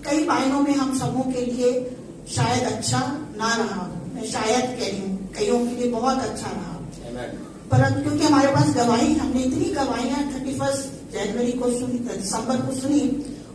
कई मायनों में हम सबों के लिए शायद अच्छा ना रहा हो, मैं शायद कह रही हूँ, कईयों के लिए बहुत अच्छा रहा, परंतु क्योंकि हमारे पास गवाही, हमने इतनी गवाहियां 31 जनवरी को सुनी, दिसंबर को सुनी,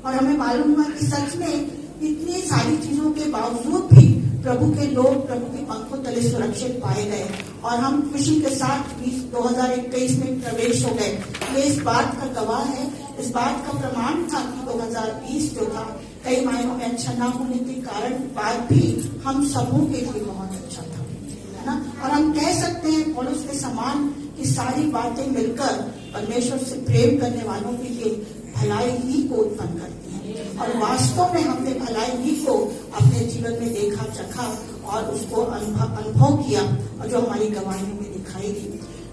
और हमें मालूम हुआ कि सच में इतनी सारी चीजों के बावजूद भी प्रभु के लोग प्रभु के पंखों तले सुरक्षित पाए गए और हम खुशी के साथ 2021 में प्रवेश हो गए। ये इस बात का गवाह है, इस बात का प्रमाण था कि 2020 जो था कई मायनों में अच्छा ना होने के कारण बाद भी हम सबों के लिए बहुत अच्छा था, है ना। और हम कह सकते हैं पौलुस के समान कि सारी बातें मिलकर परमेश्वर से प्रेम करने वालों के लिए भलाई ही को उत्पन्न करती है, और वास्तव में हमने भलाई ही को अपने जीवन में देखा, चखा और उसको अनुभव किया, और जो हमारी गवाहियों में दिखाई दी।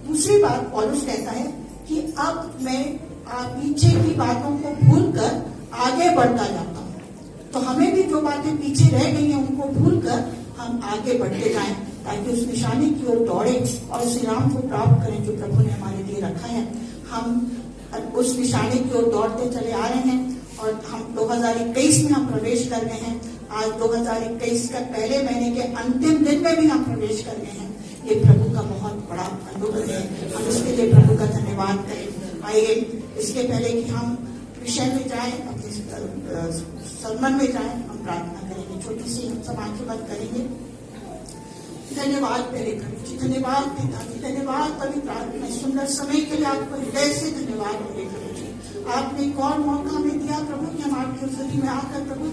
दूसरी बात पौलुस कहता है कि अब मैं पीछे की बातों को भूलकर आगे बढ़ता जाता हूँ। तो हमें भी जो बातें पीछे रह गई हैं उनको भूलकर हम आगे बढ़ते जाएं, ताकि उस निशाने की ओर दौड़े और उस इनाम को प्राप्त करें जो प्रभु ने हमारे लिए रखा है। हम उस निशाने की ओर दौड़ते चले आ रहे हैं और हम 2021 में हम प्रवेश कर रहे हैं। आज 2021 का पहले महीने के अंतिम दिन में भी हम प्रवेश कर रहे हैं। ये प्रभु का बहुत बड़ा अनुग्रह है, हम इसके लिए प्रभु का धन्यवाद करें। आइए इसके पहले कि हम विषय में जाएं, अपने सरमन में जाएं, हम प्रार्थना करेंगे। छोटी सी हम सब आंखें बंद करेंगे। धन्यवाद मेरे प्रभु जी, धन्यवाद पिता जी, धन्यवाद पवित्र आत्मा, सुंदर समय के लिए आपको हृदय से धन्यवाद मेरे प्रभु जी। आपने एक और मौका हमें दिया प्रभु कि हम आपकी हज़ूरी में आकर प्रभु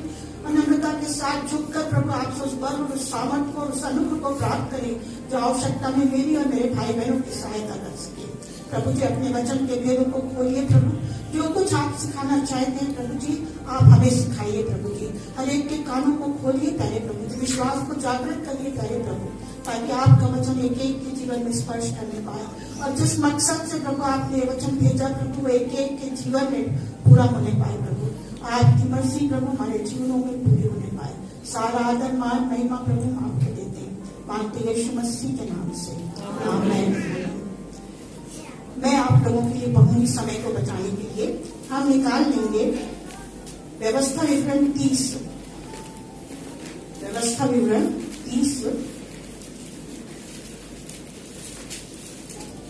अनम्रता के साथ झुककर प्रभु आपसे उस बल और उस सामर्थ को और उस अनुग्रह को प्राप्त करें जो आवश्यकता में मेरी और मेरे भाई बहनों की सहायता कर सके। प्रभु जी अपने वचन के भेदों को खोलिए प्रभु, जो कुछ आप सिखाना चाहते हैं प्रभु जी आप हमें सिखाइए प्रभु जी। हर एक के कानों को खोलिए प्यारे प्रभु जी, विश्वास को जागृत करिए प्यारे प्रभु, ताकि आपका वचन एक एक के जीवन में स्पर्श करने पाए, और जिस मकसद से प्रभु आपने वचन भेजा प्रभु एक एक के जीवन में पूरा होने पाए प्रभु। आपकी मर्जी प्रभु हमारे जीवनों में पूरी होने पाए। सारा आदर मान महिमा प्रभु आपके देते हैं, मानते यीशु मसीह के नाम से, आमीन। मैं आप लोगों के लिए बहुमूल्य समय को बचाने के लिए हम निकाल लेंगे व्यवस्था विवरण 30, व्यवस्था विवरण 30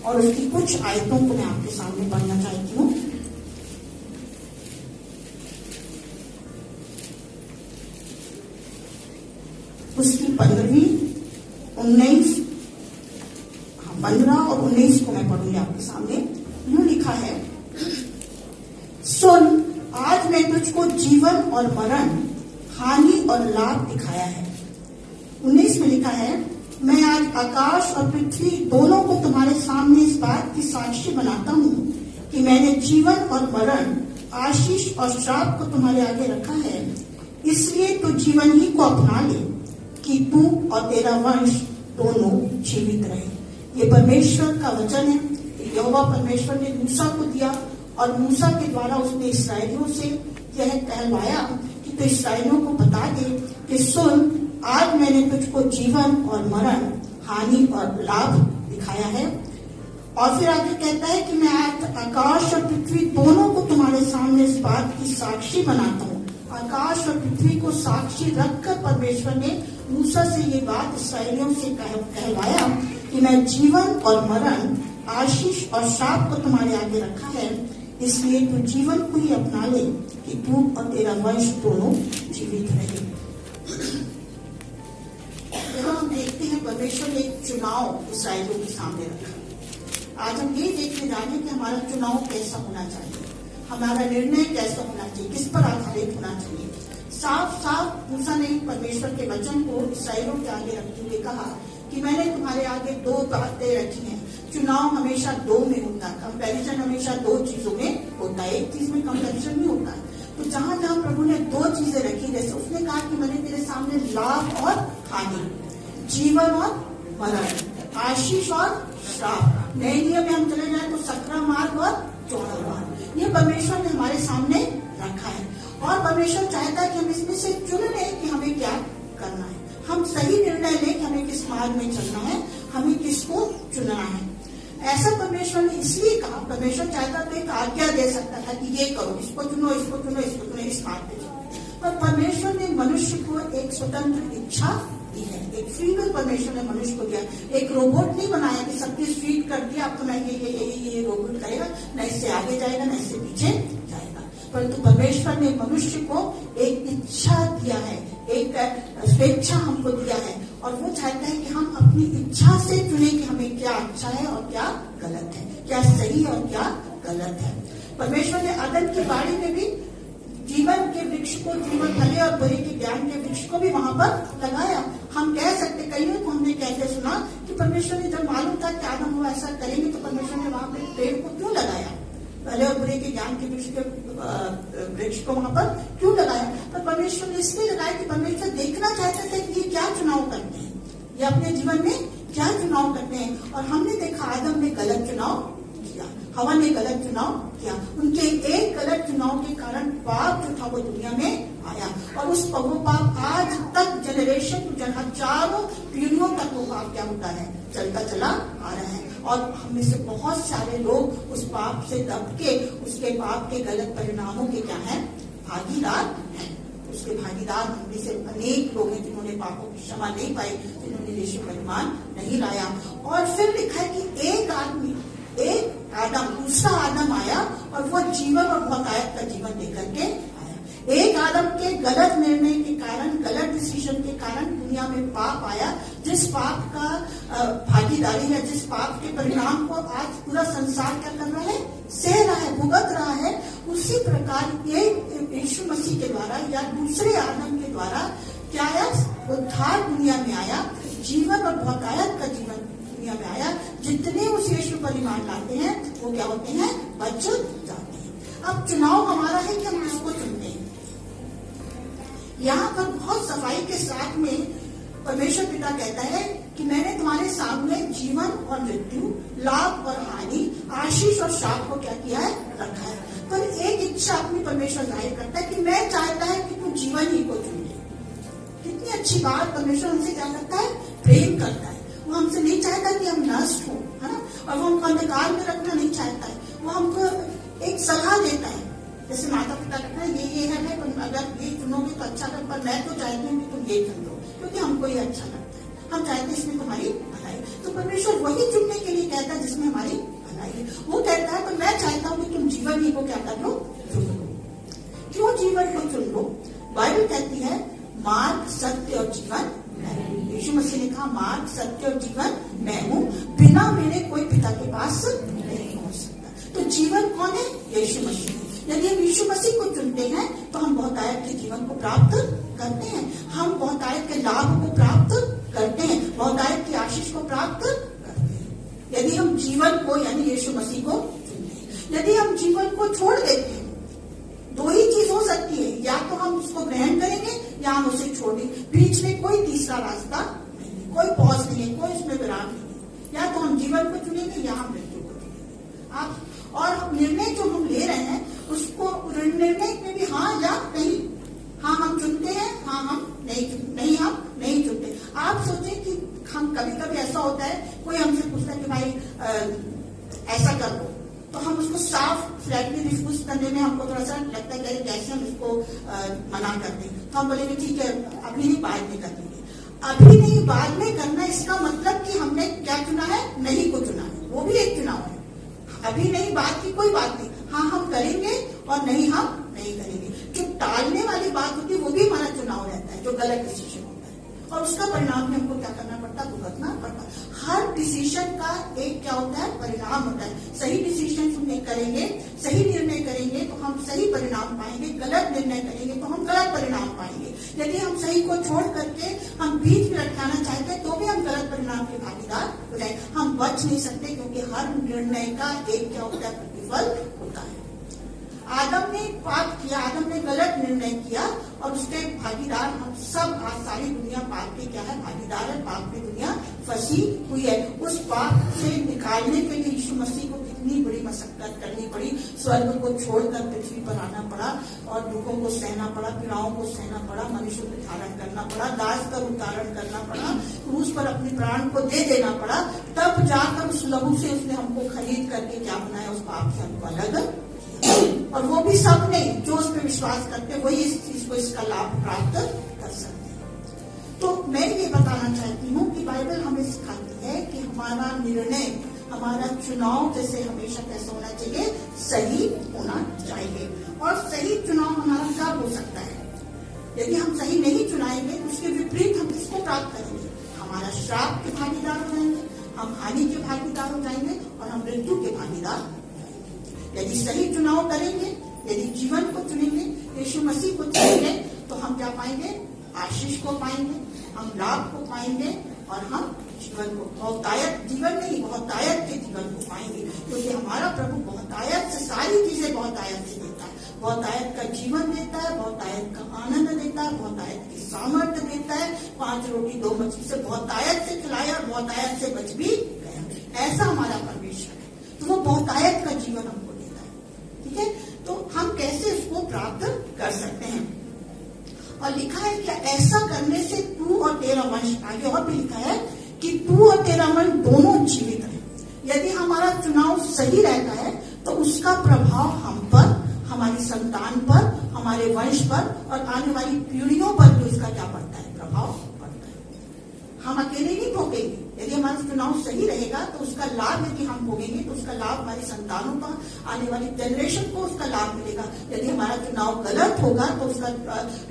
और उसकी कुछ आयतों को मैं आपके सामने पढ़ना चाहती हूँ। उसकी 15 और 19 को मैं पढ़ूंगी आपके सामने। यूं लिखा है, सुन आज मैं तुझको जीवन और मरण, हानि और लाभ दिखाया है। 19 में लिखा है, मैं आज आकाश और पृथ्वी दोनों को तुम्हारे सामने इस बात की साक्षी बनाता हूँ कि मैंने जीवन और मरण, आशीष और श्राप को तुम्हारे आगे रखा है। इसलिए तू जीवन ही को अपना ले कि तू और तेरा वंश दोनों जीवित रहे। ये परमेश्वर का वचन है। यहोवा परमेश्वर ने मूसा को दिया और मूसा के द्वारा उसने इसराइलियों से यह कहलवाया कि तो इसराइलियों को बता दे कि सुन आज मैंने तुझको जीवन और मरण, हानि और लाभ दिखाया है। और फिर आगे कहता है कि मैं आज आकाश और पृथ्वी दोनों को तुम्हारे सामने इस बात की साक्षी बनाता हूँ। आकाश और पृथ्वी को साक्षी रखकर परमेश्वर ने मूसा से ये बात इसराइलियों से कहलवाया कि मैं जीवन और मरण, आशीष और श्राप को तुम्हारे आगे रखा है। इसलिए तू जीवन को ही अपना ले कि तू और तेरा वंश दोनों जीवित रहे। हम देखते हैं परमेश्वर ने एक चुनाव इसराइलियों के सामने रखा। आज हम ये देखने जा रहे हैं कि हमारा चुनाव कैसा होना चाहिए, हमारा निर्णय कैसा होना चाहिए, किस पर आधारित होना चाहिए। साफ साफ मूसा ने परमेश्वर के वचन को इसराइलियों के आगे रखते हुए कहा कि मैंने तुम्हारे आगे 2 बातें रखी हैं। चुनाव हमेशा 2 में होता है, कंपैरिजन हमेशा 2 चीजों में होता है, एक चीज में कंपैरिजन नहीं होता है। तो जहां जहां प्रभु ने 2 चीजें रखी, जैसे उसने कहा कि मैंने तेरे सामने लाभ और हानि, जीवन और मरण, आशीष और श्राप। नए नियम में हम चले जाए तो सकरा मार्ग और चौड़ा मार्ग, ये परमेश्वर ने हमारे सामने रखा है। और परमेश्वर चाहता है कि हम इसमें से चुन लें कि हमें क्या करना है, हम सही निर्णय लें कि हमें किस मार्ग में चलना है, हमें किसको चुनना है। ऐसा परमेश्वर ने इसलिए कहा, परमेश्वर चाहता तो एक आज्ञा दे सकता था कि ये करो, इसको चुनो, इसको चुनो, इसको चुनो, इस मार्ग पे चलो। पर मनुष्य को एक स्वतंत्र इच्छा दी है, एक फ्री विल परमेश्वर ने मनुष्य को दिया। एक रोबोट नहीं बनाया कि सब चीज फीड कर दिया, अब तो मैं ये रोबोट करेगा, न इससे आगे जाएगा न इससे पीछे जाएगा। परंतु परमेश्वर ने मनुष्य को एक इच्छा दिया है, एक स्वेच्छा हमको दिया है, और वो चाहता है कि हम अपनी इच्छा से चुने कि हमें क्या अच्छा है और क्या गलत है, क्या सही और क्या गलत है। परमेश्वर ने अदन की बाड़ी में भी जीवन के वृक्ष को, जीवन भले और बुरे के ज्ञान के वृक्ष को भी वहां पर लगाया। हम कह सकते, कई लोग हमने कहते सुना कि परमेश्वर ने जब मालूम था कि आदम वो ऐसा करेंगे तो परमेश्वर ने वहां पर पेड़ को क्यों लगाया, भले और बुरे के ज्ञान के वृक्ष को वहां पर क्यों लगाया? पर परमेश्वर ने इसलिए लगाया कि परमेश्वर देखना चाहते थे कि ये क्या चुनाव करते हैं, ये अपने जीवन में क्या चुनाव करते हैं। और हमने देखा आदम ने गलत चुनाव किया, हवा ने गलत चुनाव किया। उनके एक गलत चुनाव के कारण पाप जो था वो दुनिया में आया, और उस वो पाप आज तक जनरेशन हजारों पीढ़ियों तक वो पाप क्या होता है, चलता चला आ रहा है। और हम में से बहुत सारे लोग उस पाप से दब के उसके पाप के गलत परिणामों के क्या है, भागीदार हैं। उसके भागीदार हम में से अनेक लोग हैं जिन्होंने पापों की क्षमा नहीं पाई, जिन्होंने यीशु परिमाण नहीं लाया। और फिर लिखा है कि एक आदमी, एक आदम, दूसरा आदम आया और वो जीवन और बहुतायत का जीवन लेकर के आया। एक आदम के गलत निर्णय के कारण, गलत डिसीजन के कारण दुनिया में पाप आया, जिस पाप का भागीदारी है, जिस पाप के परिणाम को आज पूरा संसार क्या कर रहा है, सह रहा है, भुगत रहा है। उसी प्रकार ये यीशु मसीह के द्वारा या दूसरे आदम के द्वारा क्या आया, उद्धार दुनिया में आया, जीवन और बहुतायत का जीवन दुनिया में आया। जितने उस यीशु पर ईमान लाते हैं वो क्या होते हैं, बच जाते हैं। अब चुनाव हमारा है कि हम किसको चुनते हैं। यहाँ पर बहुत सफाई के साथ में परमेश्वर पिता कहता है कि मैंने तुम्हारे सामने जीवन और मृत्यु, लाभ और हानि, आशीष और शाप को क्या किया है, रखा है। पर एक इच्छा अपनी परमेश्वर जाहिर करता है कि मैं चाहता है कि तू जीवन ही को चुन ले। कितनी अच्छी बात, परमेश्वर हमसे क्या करता है, प्रेम करता है। वो हमसे नहीं चाहता कि हम नष्ट हो, है ना, और वो हमको अंधकार में रखना नहीं चाहता है। वो हमको एक सलाह देता है, जैसे माता पिता कहते हैं ये है, पर अगर ये चुनोगे तो अच्छा कर, पर मैं तो चाहती हूँ कि तुम ये चुन लो क्योंकि हमको ये अच्छा लगता है, हम चाहते हैं इसमें तुम्हारी भलाई। तो परमेश्वर वही चुनने के लिए कहता है जिसमें हमारी भलाई है। वो कहता है पर मैं चाहता हूँ कि तुम जीवन ही को क्या कर लो, चुन लो। क्यों जीवन को चुन लो? बाइबल कहती है मार्ग, सत्य और जीवन मैं हूँ। यीशु मसीह ने कहा मार्ग, सत्य और जीवन मैं हूँ, बिना मेरे कोई पिता के पास नहीं पहुंच सकता। तो जीवन कौन है? यीशु मसीह। यदि हम यीशु मसीह को चुनते हैं तो हम बहुतायत के जीवन को प्राप्त करते हैं, हम बहुतायत के लाभ को प्राप्त करते हैं, बहुतायत की आशीष को प्राप्त करते हैं। यदि हम जीवन को यानी यीशु मसीह को चुनते हैं। यदि हम जीवन को छोड़ देते हैं, दो ही चीज हो सकती है, या तो हम उसको ग्रहण करेंगे या हम उसे छोड़ देंगे। बीच में कोई तीसरा रास्ता नहीं, कोई पॉज नहीं है, कोई उसमें विराम नहीं। या तो हम जीवन को चुनेंगे या हम मृत्यु को चुनेंगे। आप और निर्णय जो हम ले रहे हैं उसको निर्णय में भी हाँ या नहीं, हाँ हम चुनते हैं, हाँ हम नहीं हम नहीं चुनते। आप सोचें कि हम कभी कभी ऐसा होता है, कोई हमसे पूछता है कि भाई ऐसा कर दो, तो हम उसको साफ फ्लैटली रिफ्यूज करने में हमको थोड़ा सा लगता है कि कैसे हम इसको मना कर दें। तो हम बोलेंगे ठीक है अभी नहीं, बाद में कर देंगे। अभी नहीं बाद में करना, इसका मतलब कि हमने क्या चुना है, नहीं को चुना है, वो भी एक चुनाव है। अभी नहीं, बात की कोई बात नहीं, हाँ हम करेंगे और नहीं हम नहीं करेंगे। जो टालने वाली बात होती है वो भी हमारा चुनाव रहता है, जो गलत डिसीजन होता है, और उसका परिणाम भी हमको क्या करना पड़ता है, भुगतना पड़ता है। हर डिसीजन का एक क्या होता है, परिणाम होता है। सही डिसीजन हम करेंगे, सही निर्णय करेंगे तो हम सही परिणाम पाएंगे, गलत निर्णय करेंगे तो हम गलत परिणाम पाएंगे। यदि हम सही को छोड़ करके हम बीच में अटकाना चाहते हैं तो भी हम गलत परिणाम के भागीदार हो जाए। हम बच नहीं सकते क्योंकि हर निर्णय का एक क्या होता है, प्रतिफल होता है। आदम ने पाप किया, आदम ने गलत निर्णय किया और उसके भागीदार हम सब, आज सारी दुनिया पाप के क्या है, भागीदार है। पाप में दुनिया फंसी हुई है। उस पाप से निकालने के लिए यीशु मसीह को कितनी बड़ी मशक्कत करनी पड़ी। स्वर्ग को छोड़कर पृथ्वी पर आना पड़ा और दुखों को सहना पड़ा, पीड़ाओं को सहना पड़ा, मनुष्य को धारण करना पड़ा, दास का रूप धारण करना पड़ा, क्रूस पर अपने प्राण को दे देना पड़ा। तब जाकर उस लहू से उसने हमको खरीद करके क्या बनाया, उस पाप से हमको अलग। और वो भी सब नहीं, जो उस पर विश्वास करते वही इस चीज इसको इसका लाभ प्राप्त कर सकते हैं। तो मैं ये बताना चाहती हूँ कि बाइबल हमें सिखाती है कि हमारा निर्णय, हमारा चुनाव जैसे हमेशा कैसा होना चाहिए, सही होना चाहिए। और सही चुनाव हमारा कब हो सकता है? यदि हम सही नहीं चुनाएंगे तो उसके विपरीत हम किसको प्राप्त करेंगे? हमारा श्राप के भागीदार हो जाएंगे, हम हानि के भागीदार हो जाएंगे और हम मृत्यु के भागीदार हो जाएंगे। यदि सही चुनाव करेंगे, यदि जीवन को चुनेंगे, यीशु मसीह को चुनेंगे, तो हम क्या पाएंगे? आशीष को पाएंगे, हम लाभ को पाएंगे और हम जीवन को, बहुतायत जीवन नहीं, बहुतायत के जीवन को पाएंगे। क्योंकि हमारा प्रभु बहुतायत से सारी चीजें बहुतायत से देता है। बहुतायत का जीवन देता है, बहुतायत का आनंद देता है, बहुतायत की सामर्थ्य देता है। 5 रोटी 2 मछली से बहुतायत से खिलाया, बहुतायत से बच भी गया। ऐसा हमारा परमेश्वर है, तो वो बहुतायत का जीवन हमको देता है। ठीक है, तो हम कैसे उसको प्राप्त कर सकते हैं? और लिखा है कि ऐसा करने से तू और तेरा वंश, आगे और भी लिखा है कि तू और तेरा वंश दोनों जीवित रहे। यदि हमारा चुनाव सही रहता है तो उसका प्रभाव हम पर, हमारी संतान पर, हमारे वंश पर और आने वाली पीढ़ियों पर भी उसका क्या पड़ता है? प्रभाव पड़ता है। हम अकेले नहीं भोगेंगे। यदि हमारा चुनाव सही रहेगा तो उसका लाभ, यदि हम भोगेंगे तो उसका लाभ हमारी संतानों का, आने वाली जनरेशन को उसका लाभ मिलेगा। यदि हमारा चुनाव गलत होगा तो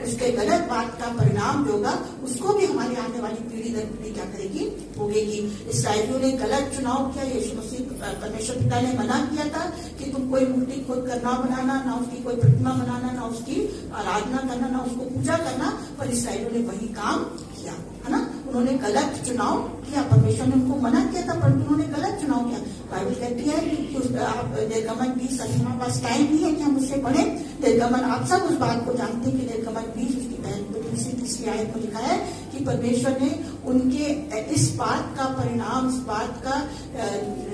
उसके गलत बात का परिणाम जो होगा उसको भी हमारी आने वाली पीढ़ी दर पीढ़ी क्या करेगी? भोगेगी। इसराइलियों ने गलत चुनाव किया। यीशु मसीह परमेश्वर पिता ने मना किया था कि तुम कोई मूर्ति खोद कर ना बनाना, ना उसकी कोई प्रतिमा बनाना, ना उसकी आराधना करना, ना उसको पूजा करना। पर इसराइलियों ने वही काम किया, है ना। उन्होंने गलत चुनाव किया। परमेश्वर ने उनको मना किया था परंतु उन्होंने गलत चुनाव किया। बाइबल कहती है कि आप निर्गमन 20, हमारे पास टाइम नहीं है कि हम उससे पढ़े। निर्गमन, आप सब उस बात को जानते हैं कि निर्गमन 20 उसकी 2-3 आयत में लिखा है कि परमेश्वर ने उनके इस बात का परिणाम, इस बात का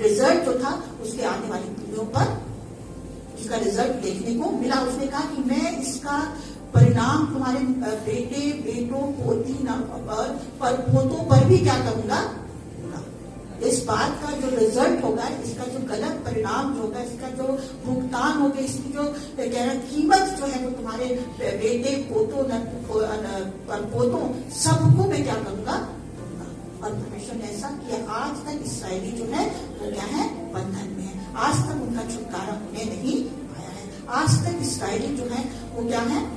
रिजल्ट जो था उसके आने वाली पीढ़ियों पर उसका रिजल्ट देखने को मिला। उसने कहा कि मैं इसका परिणाम तुम्हारे बेटे, बेटों, पोती पर पोतों पर भी क्या करूंगा? इस बात का जो रिजल्ट होगा, इसका जो गलत परिणाम जो होगा, इसका जो भुगतान होगा, इसकी जो कीमत जो है वो तुम्हारे बेटे, पोतों, पोतों सबको मैं क्या करूंगा? और परमेश्वर ने ऐसा किया। आज तक इसराइली जो है वो क्या है? बंधन में है। आज तक उनका छुटकारा होने नहीं आया है। आज तक इसराइली जो है वो क्या है?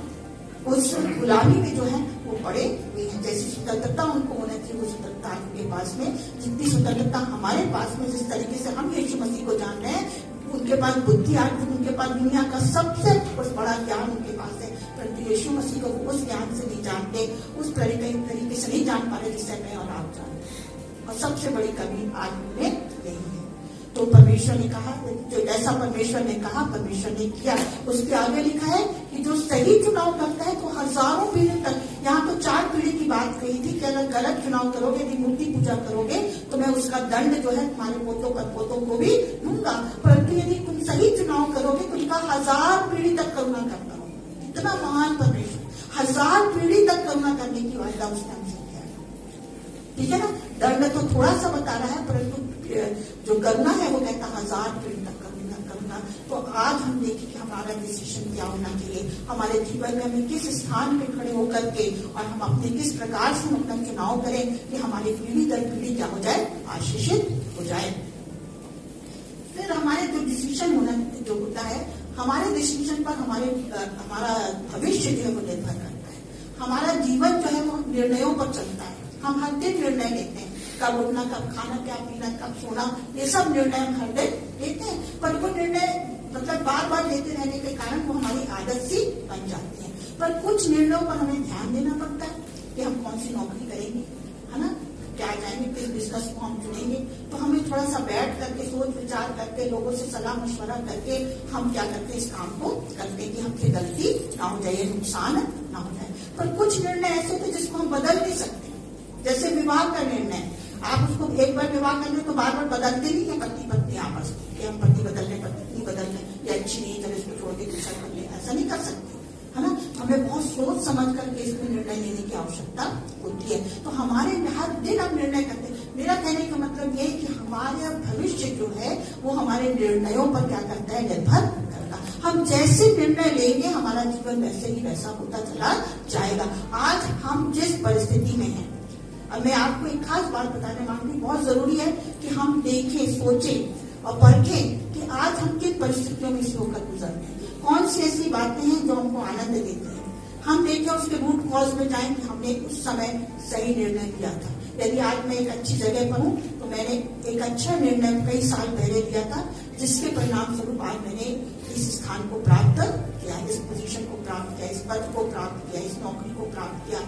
उस गुलामी में जो है वो पड़े हुए हैं। जैसी स्वतंत्रता उनको होना चाहिए वो स्वतंत्रता उनके पास में, जितनी स्वतंत्रता हमारे पास में, जिस तरीके से हम यीशु मसीह को जान रहे हैं, उनके पास बुद्धि, आज उनके पास दुनिया का सबसे बड़ा ज्ञान उनके पास है, परंतु यीशु मसीह को उस ज्ञान से नहीं जानते, उस तरीके से नहीं जान पा रहे जिससे मैं और आप जानते हैं। और सबसे बड़ी कमी आज उनमें यही है। तो परमेश्वर ने कहा, जो जैसा परमेश्वर ने कहा परमेश्वर ने किया। उसके आगे लिखा है कि जो सही चुनाव करता है तो हजारों पीढ़ी तक, यहाँ तो 4 पीढ़ी की बात कही थी कि अगर गलत चुनाव करोगे, यदि मूर्ति पूजा करोगे तो मैं उसका दंड जो है तुम्हारे पोतों पर पोतों को भी दूंगा। परंतु यदि तुम सही चुनाव करोगे तो उनका 1000 पीढ़ी तक करुणा करता हूँ। इतना महान परमेश्वर 1000 पीढ़ी तक करुणा करने की वायदा उसने हमसे किया। ठीक है ना। दंड तो थोड़ा सा बता रहा है परंतु जो करुणा है वो कहता 1000 पीढ़ी तक करुणा। तो आज हम देखें कि हमारा डिसीजन क्या होना चाहिए, हमारे जीवन में हमें किस स्थान पे खड़े होकर के और हम अपने किस प्रकार से अपना चुनाव करें कि हमारी पीढ़ी दर पीढ़ी क्या हो जाए? आशीषित हो जाए। फिर हमारे जो डिसीजन होना जो होता है, हमारे डिसीजन पर हमारा भविष्य जो है वो निर्भर करता है। हमारा जीवन जो है वो निर्णयों पर चलता है। हम हर दिन निर्णय लेते हैं, कब उठना, कब खाना, क्या पीना, कब सोना, ये सब निर्णय हम हर दिन लेते हैं। पर वो निर्णय मतलब बार बार लेते रहने के कारण वो हमारी आदत सी बन जाती है। पर कुछ निर्णयों पर हमें ध्यान देना पड़ता है कि हम कौन सी नौकरी करेंगे, है ना, क्या जाएंगे, किस बिजनेस को हम चुनेंगे। तो हमें थोड़ा सा बैठ करके सोच विचार करके लोगों से सलाह मशवरा करके हम क्या करते हैं, इस काम को करते हैं कि हमसे गलती ना हो जाए, नुकसान ना हो जाए। पर कुछ निर्णय ऐसे थे जिसको हम बदल नहीं सकते। जैसे विवाह का निर्णय, आप उसको एक बार विवाह कर ले तो बार बार बदलते नहीं है पति पत्नी आपस में, हम पति बदल ले, पत्नी बदल ले, ये अच्छी नहीं, चलो इसको छोड़ के दूसरा कर ले, ऐसा नहीं कर सकते, है ना। हमें बहुत सोच समझ करके इसमें निर्णय लेने की आवश्यकता होती है। तो हमारे हर दिन हम निर्णय करते हैं। मेरा कहने का मतलब ये है कि हमारा भविष्य जो है वो हमारे निर्णयों पर क्या करता है? निर्भर करता है। हम जैसे निर्णय लेंगे हमारा जीवन वैसे ही वैसा होता चला जाएगा। आज हम जिस परिस्थिति में हैं, अब मैं आपको एक खास बात बताने मांगती, बहुत जरूरी है कि हम देखें, सोचें और परखें कि आज हम किन परिस्थितियों में इस होकर गुजर रहे हैं। कौन सी ऐसी बातें हैं जो हमको आनंद देती हैं, हम देखें उसके रूट कॉज में जाएं कि हमने उस समय सही निर्णय लिया था। यदि आज मैं एक अच्छी जगह पर हूँ तो मैंने एक अच्छा निर्णय कई साल पहले लिया था, जिसके परिणाम स्वरूप आज मैंने इस स्थान को प्राप्त किया, इस पोजीशन को प्राप्त किया, इस पद को प्राप्त किया, इस नौकरी को प्राप्त किया,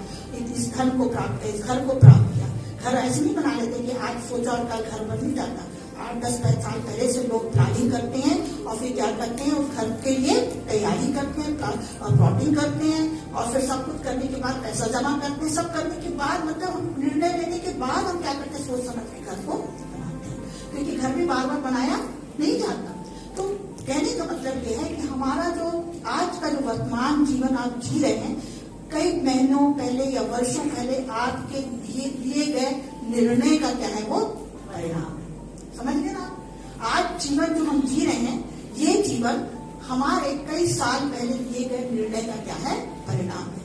इस धन को प्राप्त किया, इस घर को प्राप्त किया। घर ऐसे नहीं बना लेते कि आज सोचा और कल घर बन नहीं जाता। 8-10 साल पहले से लोग प्लानिंग करते हैं और फिर क्या करते हैं, उस घर के लिए तैयारी करते हैं, प्लॉटिंग करते हैं और फिर सब कुछ करने के बाद पैसा जमा करते हैं। सब करने के बाद मतलब निर्णय लेने के बाद हम क्या करते हैं, सोच समझ के घर को बनाते हैं, क्योंकि घर भी बार बार बनाया नहीं जाता। तो कहने का मतलब यह है कि हमारा जो आज का जो वर्तमान जीवन आप जी रहे हैं, कई महीनों पहले या वर्षों पहले आपके लिए गए निर्णय का क्या है, वो परिणाम है। समझ गए ना? आज जीवन जो हम जी रहे हैं, ये जीवन हमारे कई साल पहले लिए गए निर्णय का क्या है, परिणाम है।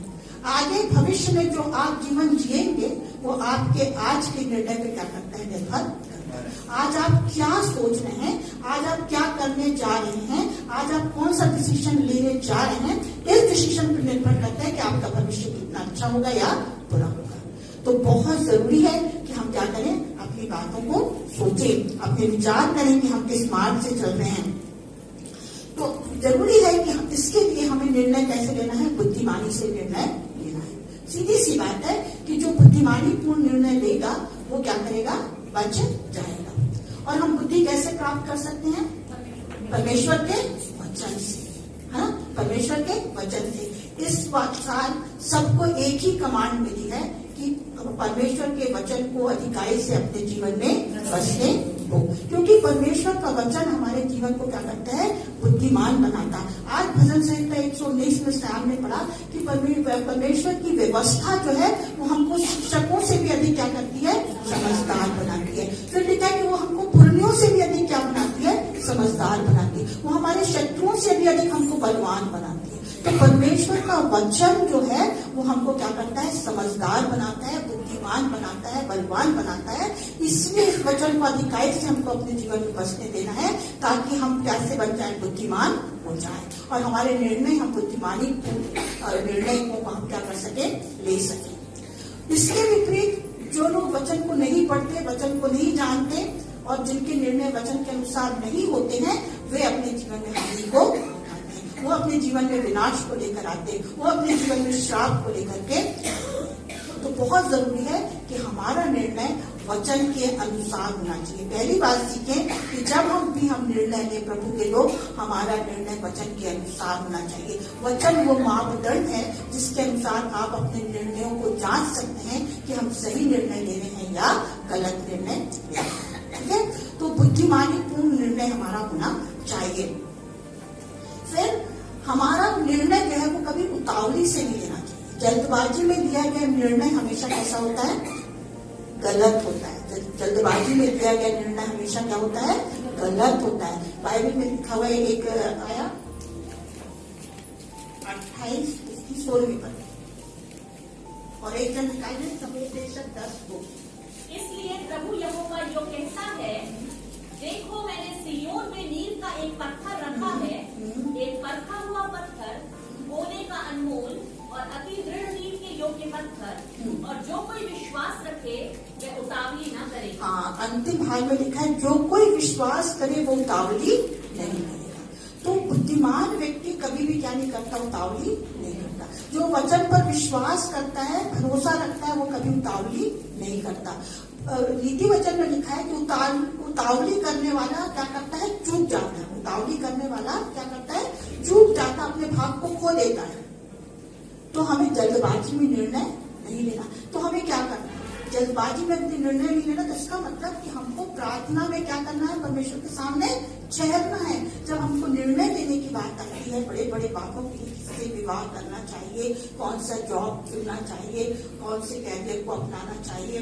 आगे भविष्य में जो आप जीवन जिएंगे वो आपके आज के निर्णय पे क्या करता है, निर्भर करता है। आज आप क्या सोच रहे हैं, आज आप क्या करने जा रहे हैं, आज आप कौन सा डिसीजन लेने जा रहे हैं, इस डिसीजन पर निर्भर करता है कि आपका भविष्य कितना अच्छा होगा या बुरा होगा। तो बहुत जरूरी है कि हम क्या करें, अपनी बातों को सोचें, अपने विचार करें कि हम किस मार्ग से चल रहे हैं। तो जरूरी है कि हम इसके लिए हमें निर्णय कैसे लेना है, बुद्धिमानी से निर्णय लेना है। सीधी सी बात है कि जो बुद्धिमानी पूर्ण निर्णय लेगा वो क्या करेगा, बच जाएगा। और हम बुद्धि कैसे प्राप्त कर सकते हैं, परमेश्वर के वचन से, हाँ, परमेश्वर के वचन से। इस साल सबको एक ही कमांड मिली है कि परमेश्वर के वचन को अधिकारी से अपने जीवन में बसने हो, क्योंकि परमेश्वर का वचन हमारे जीवन को क्या करता है, बुद्धिमान बनाता है। आज भजन संहिता 119 में से हमने पढ़ा कि परमेश्वर की व्यवस्था जो है वो हमको शिक्षकों से भी अधिक क्या करती है, समझदार बनाती है। फिर लिखा है कि वो हमको पुरनियों से भी अधिक क्या बनाती है, समझदार बनाती है। वो हमारे शत्रुओं से भी अधिक हमको बलवान बनाती है। तो परमेश्वर का वचन जो है वो हमको क्या करता है, समझदार बनाता है, बुद्धिमान बनाता है, बलवान बनाता है। इसलिए इस वचन को अधिकारी से हमको अपने जीवन में बसने देना है, ताकि हम कैसे बन जाए, बुद्धिमान हो जाए और हमारे निर्णय हम बुद्धिमानी निर्णय को हम क्या कर सके, ले सके। इसके विपरीत जो लोग वचन को नहीं पढ़ते, वचन को नहीं जानते और जिनके निर्णय वचन के अनुसार नहीं होते हैं, वे अपने जीवन में हानि को, वो अपने जीवन में विनाश को लेकर आते, वो अपने जीवन में श्राप को लेकर के। तो बहुत जरूरी है कि हमारा निर्णय वचन के अनुसार होना चाहिए। पहली बात सीखें कि जब हम निर्णय लें प्रभु के लोग, हमारा निर्णय वचन के अनुसार होना चाहिए। वचन वो मापदंड है जिसके अनुसार आप अपने निर्णयों को जांच सकते हैं कि हम सही निर्णय ले रहे हैं या गलत निर्णय ले रहे हैं। ठीक है, तो बुद्धिमानी पूर्ण निर्णय हमारा होना चाहिए। फिर हमारा निर्णय जो है वो कभी उतावली से नहीं लेना चाहिए। जल्दबाजी में लिया गया निर्णय हमेशा कैसा होता है, गलत होता है। जल्दबाजी में लिया गया निर्णय हमेशा क्या होता है, गलत होता है। बाइबल में लिखा हुआ एक आया 28:16 पर, और एक जन समुपदेशक 10 इसलिए प्रभु यहोवा यो कहता है, देखो मैंने सिय्योन में नील का एक पत्थर रखा है, एक परखा हुआ पत्थर, मोले का अनमोल और अति दृढ़ नींव के योग्य पत्थर, और जो कोई विश्वास रखे वह उतावली न करे। हाँ, अंतिम भाग में लिखा है जो कोई विश्वास करे वो उतावली नहीं करेगा। तो बुद्धिमान व्यक्ति कभी भी क्या नहीं करता, उतावली नहीं करता। जो वचन पर विश्वास करता है, भरोसा रखता है, वो कभी उतावली नहीं करता। नीति वचन में लिखा है कि उतावली करने वाला क्या करता है, चूक जाता है। उतावली करने वाला क्या करता है, चूक जाता, अपने भाग को खो देता है। तो हमें जल्दबाजी में निर्णय नहीं लेना। तो हमें क्या करना है, जल्दबाजी में यदि निर्णय नहीं लेना तो इसका मतलब कि हमको प्रार्थना में क्या करना है, परमेश्वर के सामने ठहरना है। जब हमको निर्णय लेने की बात आती है, बड़े बड़े बातों के लिए किससे विवाह करना चाहिए, कौन सा जॉब चुनना चाहिए, कौन से कैरियर को अपनाना चाहिए,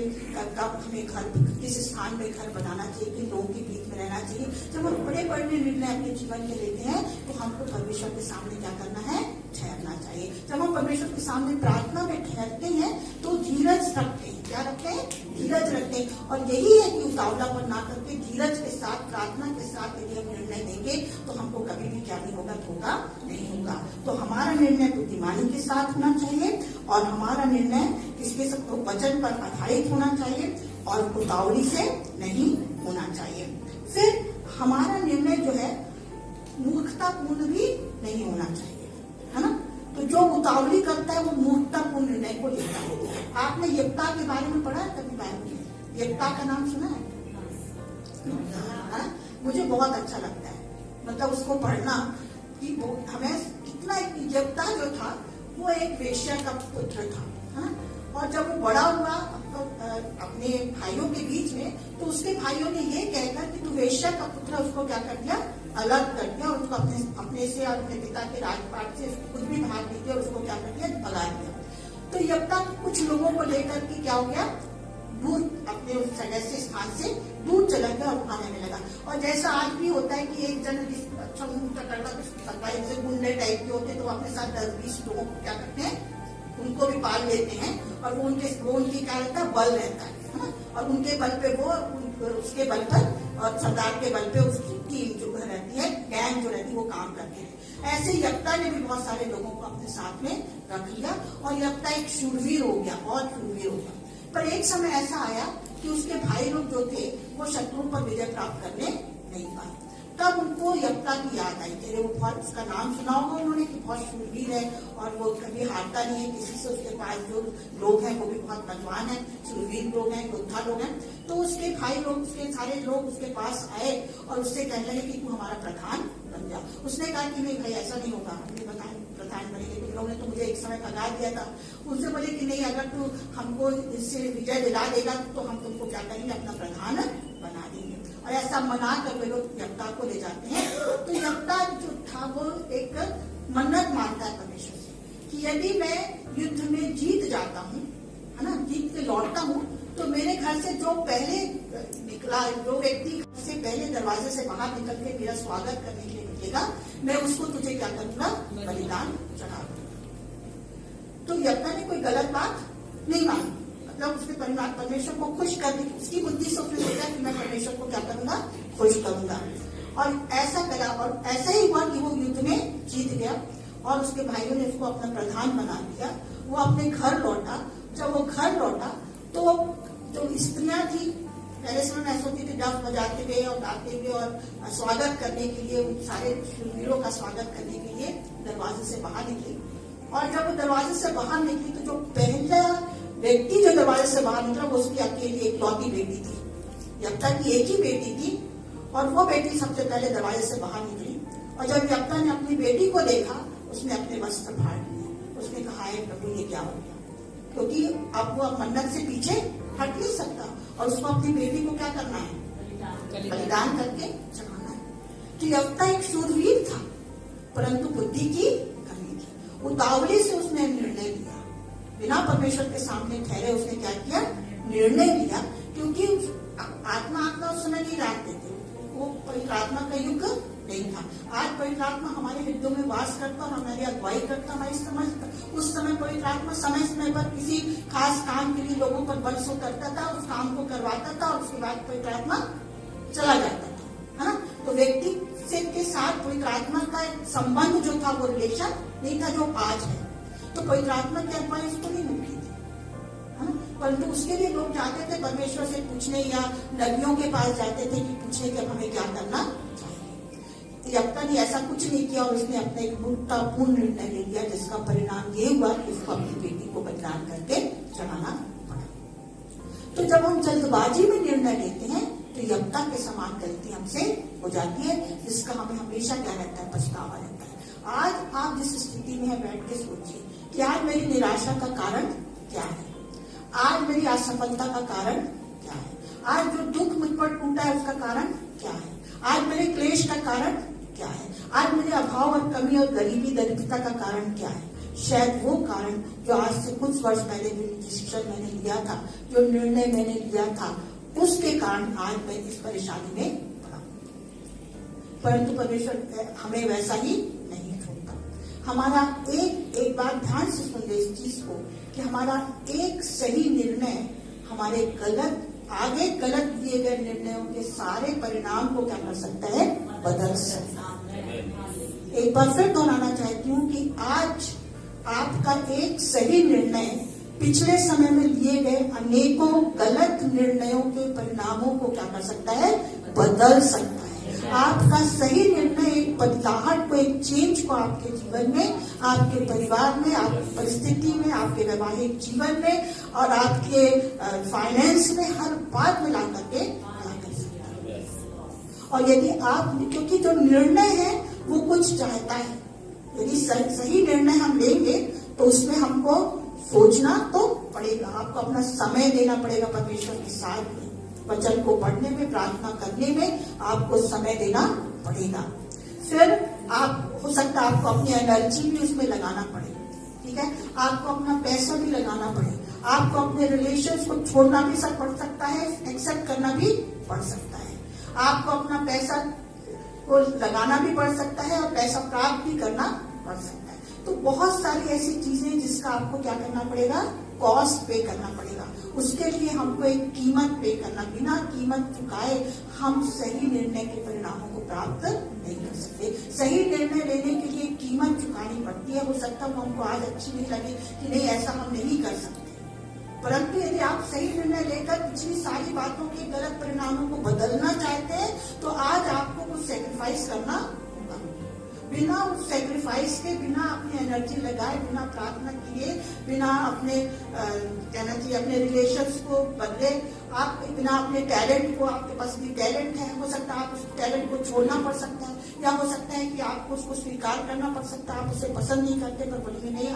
कब हमें घर, किस स्थान में घर बनाना चाहिए, किन लोगों के बीच में रहना चाहिए, जब हम बड़े बड़े निर्णय अपने जीवन के लेते हैं तो हमको परमेश्वर के सामने क्या करना है, ठहरना चाहिए। जब हम परमेश्वर के सामने प्रार्थना में ठहरते हैं तो धीरज रखते हैं। क्या रखते हैं? धीरज रखते हैं। और यही है कि उतावलापन ना करके धीरज के साथ, प्रार्थना के साथ यदि हम निर्णय लेंगे तो हमको कभी भी क्या नहीं होगा, धोखा नहीं होगा। तो हमारा निर्णय बुद्धिमानी के साथ होना चाहिए और हमारा निर्णय किसके वचन पर आधारित होना चाहिए और उतावली से नहीं होना चाहिए। फिर हमारा निर्णय जो है मूर्खतापूर्ण भी नहीं होना चाहिए, है ना। तो जो उतावली करता है वो मूर्खतापूर्ण निर्णय को लेता है। आपने यिप्ता के बारे में पढ़ा है कभी बाइबल में? यिप्ता का नाम सुना है? मुझे बहुत अच्छा लगता है, मतलब उसको पढ़ना कि वो हमें कितना, यिप्ता जो था वो एक वेश्या का पुत्र था, है ना। और जब वो बड़ा हुआ अपने भाइयों के बीच में, तो उसके भाइयों ने ये कहकर कि तू वेश्या का पुत्र, उसको क्या कर दिया, अलग कर दिया और उसको अपने से और अपने पिता के राजपाट से कुछ भी भाग नहीं दिया, उसको क्या कर दिया, भगा दिया। तो यिप्ता कुछ लोगों को लेकर के क्या हो गया, दूर अपने उस जगह से, स्थान से दूर चला गया और खाने में लगा। और जैसा आज भी होता है कि एक जन अच्छा जैसे गुंडे टाइप के होते हैं तो वो अपने साथ 10-20 लोगों को क्या करते हैं, उनको भी पाल लेते हैं और वो उनकी क्या रहता है, बल रहता है ना। और उनके बल पे वो, उसके बल पर और सरदार के बल पे उसकी टीम जो रहती है, गैंग जो रहती है, वो काम करते हैं। ऐसे यिप्ता ने भी बहुत सारे लोगों को अपने साथ में रख लिया और यिप्ता एक शूरवीर हो गया, और शूरवीर हो गया। पर एक समय ऐसा आया कि उसके भाई लोग जो थे वो शत्रुओं पर विजय प्राप्त करने नहीं पाए। तब उनको यिप्ता की याद आई। तेरे वो बहुत, उसका नाम सुना होगा उन्होंने कि बहुत शूरवीर है और वो कभी हारता नहीं है किसी से। उसके पास जो लोग हैं वो भी बहुत बलवान है, शूरवीर लोग हैं, योद्धा लोग हैं। तो उसके भाई लोग, उसके सारे लोग उसके पास आए और उससे कहने लगे कि तू हमारा प्रधान बन जा। उसने कहा कि नहीं भाई, ऐसा नहीं होगा, हमने प्रधान बनेंगे, तुम लोगों ने तो मुझे एक समय भगा दिया था। उनसे बोले कि नहीं, अगर तू हमको इससे विजय दिला देगा तो हम तुमको क्या करेंगे, अपना प्रधान बना देंगे। और ऐसा मना कर वे लोग यिप्ता को ले जाते हैं। तो यिप्ता जो था वो एक मन्नत मानता है परमेश्वर से कि यदि मैं युद्ध में जीत जाता हूँ, है ना, जीत के लौटता हूँ, तो मेरे घर से जो पहले निकला, जो व्यक्ति घर से पहले दरवाजे से बाहर निकल के मेरा स्वागत करने के लिए निकलेगा, मैं उसको तुझे क्या करूंगा, बलिदान चढ़ा दूंगा। तो यिप्ता ने कोई गलत बात नहीं मानी, मतलब उसने परमेश्वर को खुश करने की उसकी बुद्धि से उसने सोचा कि मैं परमेश्वर को क्या करूंगा, खुश करूंगा। और ऐसा करा और ऐसा ही हुआ कि वो युद्ध में जीत गया और उसके भाइयों ने उसको अपना प्रधान बना दिया। वो अपने घर लौटा। जब वो घर लौटा तो जो स्त्रियां थी, पहले समय में ऐसा होती थी, डफ बजाते हुए और गाते हुए और स्वागत करने के लिए, उन सारे शूरवीरों का स्वागत करने के लिए दरवाजे से बाहर निकली। और जब वो दरवाजे से बाहर निकली तो जो पहला व्यक्ति जो दरवाजे से बाहर निकला वो उसकी अकेली इकलौती बेटी थी। यिप्ता की एक ही बेटी थी और वो बेटी सबसे पहले दरवाजे से बाहर निकली। और जब यिप्ता ने अपनी बेटी को देखा, उसने अपने वस्त्र फाड़ लिए। उसने कहा, हे प्रभु, ये क्या हो गया, क्योंकि अब वो मन्नत से पीछे हट नहीं सकता और उसको अपनी बेटी को क्या करना है, बलिदान करके चढ़ाना है। तो यिप्ता एक शूरवीर था परंतु बुद्धि की कमी थी। उतावली से उसने निर्णय लिया, बिना परमेश्वर के सामने ठहरे उसने क्या किया, निर्णय लिया। क्योंकि आत्मा उस समय नहीं जानते थे, वो पवित्र आत्मा का युग नहीं था। आज पवित्र आत्मा हमारे हृदयों में वास करता और हमारी अगुवाई करता, हमारी समझ। उस समय पवित्र आत्मा समय समय पर किसी खास काम के लिए लोगों पर बल से उतरता था, उस काम को करवाता था और उसके बाद पवित्र आत्मा चला जाता था, है ना। तो व्यक्ति से के साथ पवित्र आत्मा का संबंध जो था वो रिलेशन नहीं था जो आज है। तो पवित्र आत्मा की अगुवाई उसको नहीं मिलती थी, है ना। परंतु उसके लिए लोग जाते थे परमेश्वर से पूछने या नबियों के पास जाते थे कि पूछने कि हमें क्या करना चाहिए। यिप्ता ने ऐसा कुछ नहीं किया और उसने अपना एक मूर्खतापूर्ण निर्णय ले लिया, जिसका परिणाम ये हुआ कि उसको अपनी बेटी को बलिदान करके चढ़ाना पड़ा। तो जब हम जल्दबाजी में निर्णय लेते हैं तो यिप्ता के समान गलती हमसे हो जाती है, जिसका हमें हमेशा क्या रहता है, पछतावा रहता है। आज आप जिस स्थिति में है बैठ के सोचिए कि आज मेरी निराशा का कारण क्या है। आज मेरी असफलता का कारण क्या है, आज जो दुख मुझ पर टूटा है उसका कारण क्या है, आज मेरे क्लेश का कारण क्या है, आज मेरे अभाव और कमी और गरीबी दरिद्रता का कारण क्या है। शायद वो कारण जो आज से कुछ वर्ष पहले जो डिसीजन मैंने लिया था, जो निर्णय मैंने लिया था, उसके कारण आज मैं इस परेशानी में पड़ा। परंतु परमेश्वर हमें वैसा ही नहीं छोड़ता। हमारा एक बात ध्यान से सुन ले इस चीज को, कि हमारा एक सही निर्णय हमारे आगे गलत लिए गए निर्णयों के सारे परिणाम को क्या कर सकता है, बदल सकता है। एक बार फिर दोहराना चाहती हूँ कि आज आपका एक सही निर्णय पिछले समय में लिए गए अनेकों गलत निर्णयों के परिणामों को क्या कर सकता है, बदल सकता है। आपका सही निर्णय एक बदलाहट को, एक चेंज को आपके जीवन में, आपके परिवार में, आपकी परिस्थिति में, आपके वैवाहिक जीवन में और आपके फाइनेंस में, हर बात में ला करके कर सकता है। और यदि आप, क्योंकि जो निर्णय है वो कुछ चाहता है, यदि सही निर्णय हम लेंगे तो उसमें हमको सोचना तो पड़ेगा, आपको अपना समय देना पड़ेगा परमेश्वर के साथ में, वचन को पढ़ने में, प्रार्थना करने में आपको समय देना पड़ेगा। फिर आप, हो सकता है आपको अपनी एनर्जी भी उसमें लगाना पड़े, ठीक है, आपको अपना पैसा भी लगाना पड़े, आपको अपने रिलेशंस को छोड़ना भी पड़ सकता है, एक्सेप्ट करना भी पड़ सकता है, आपको अपना पैसा को लगाना भी पड़ सकता है और पैसा प्राप्त भी करना पड़ सकता है। तो बहुत सारी ऐसी चीजें जिसका आपको क्या करना पड़ेगा, कॉस्ट पे करना पड़ेगा। उसके लिए हमको एक कीमत पे करना, बिना कीमत चुकाए हम सही निर्णय के परिणामों को प्राप्त नहीं कर सकते। सही निर्णय लेने के लिए कीमत चुकानी पड़ती है। हो सकता है वो हमको आज अच्छी नहीं लगे कि नहीं ऐसा हम नहीं कर सकते, परंतु यदि आप सही निर्णय लेकर पिछली सारी बातों के गलत परिणामों को बदलना चाहते हैं तो आज आपको कुछ सेक्रीफाइस करना होगा। बिना उस सेक्रीफाइस के, बिना अपनी एनर्जी लगाए, बिना प्रार्थना किए, बिना अपने कहना चाहिए अपने रिलेशंस को बदले, आप बिना अपने टैलेंट को, आपके पास भी टैलेंट है, हो सकता है आप उस टैलेंट को छोड़ना पड़ सकता है, या हो सकता है कि आपको उसको स्वीकार करना पड़ सकता है। आप उसे पसंद नहीं करते पर बोलेंगे नहीं,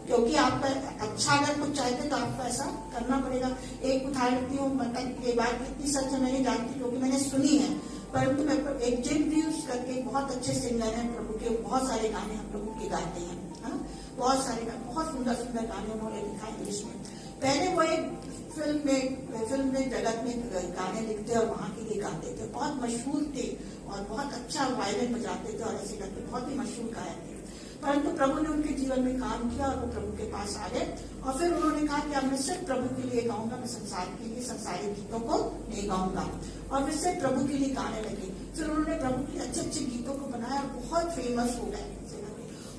क्योंकि आपका अच्छा अगर कुछ चाहते तो आपको ऐसा करना पड़ेगा। एक उदाहरण देती हूँ, मतलब ये बात इतनी सच है, मैं नहीं जानती क्योंकि मैंने सुनी है, परंतु मैं एक जिम व्यूज करके बहुत अच्छे सिंगर हैं प्रभु के, बहुत सारे गाने हम प्रभु के गाते हैं, है ना, बहुत सारे गाने, बहुत सुंदर सुंदर गाने उन्होंने लिखा इंग्लिश में। पहले वो एक फिल्म में जगत में गाने लिखते और वहाँ के लिए गाते थे, बहुत मशहूर थे और बहुत अच्छा वायलिन बजाते थे और ऐसे करके बहुत ही मशहूर गायक थे। परंतु प्रभु ने उनके जीवन में काम किया और वो प्रभु के पास आ गए और फिर उन्होंने कहा कि अब मैं सिर्फ प्रभु के लिए गाऊंगा, मैं संसार के लिए संसारिक गीतों को नहीं गाऊंगा, और फिर सिर्फ प्रभु के लिए गाने लगे। फिर उन्होंने प्रभु के अच्छे अच्छे गीतों को बनाया और बहुत फेमस हो गए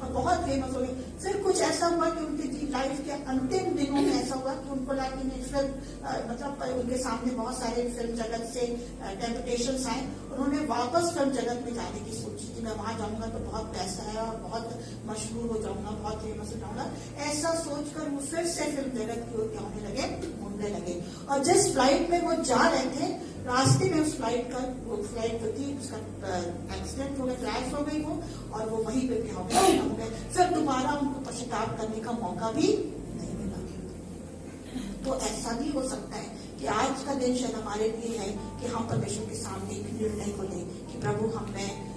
और बहुत फेमस हो गए। फिर कुछ ऐसा हुआ कि उनके लाइफ के अंतिम दिनों में ऐसा हुआ कि उनको लगा कि फिल्म मतलब उनके सामने बहुत सारे फिल्म जगत से टेम्पटेशंस आए। उन्होंने वापस फिल्म जगत में जाने की सोची कि मैं वहां जाऊंगा तो बहुत पैसा है और बहुत मशहूर हो जाऊंगा, बहुत फेमस हो जाऊंगा। ऐसा सोचकर वो फिर से फिल्म जगत की ओर होने लगे, मुड़ने लगे। और जिस फ्लाइट में वो जा रहे थे, रास्ते में उस फ्लाइट जो थी उसका एक्सीडेंट हो गया, क्रैश हो गई वो, और वो वहीं पे हो गए। फिर दोबारा उनको पश्चाताप करने का मौका भी नहीं मिला। तो ऐसा भी हो सकता है कि आज का दिन शायद हमारे लिए है कि हम परमेश्वर के सामने एक निर्णय को लें कि प्रभु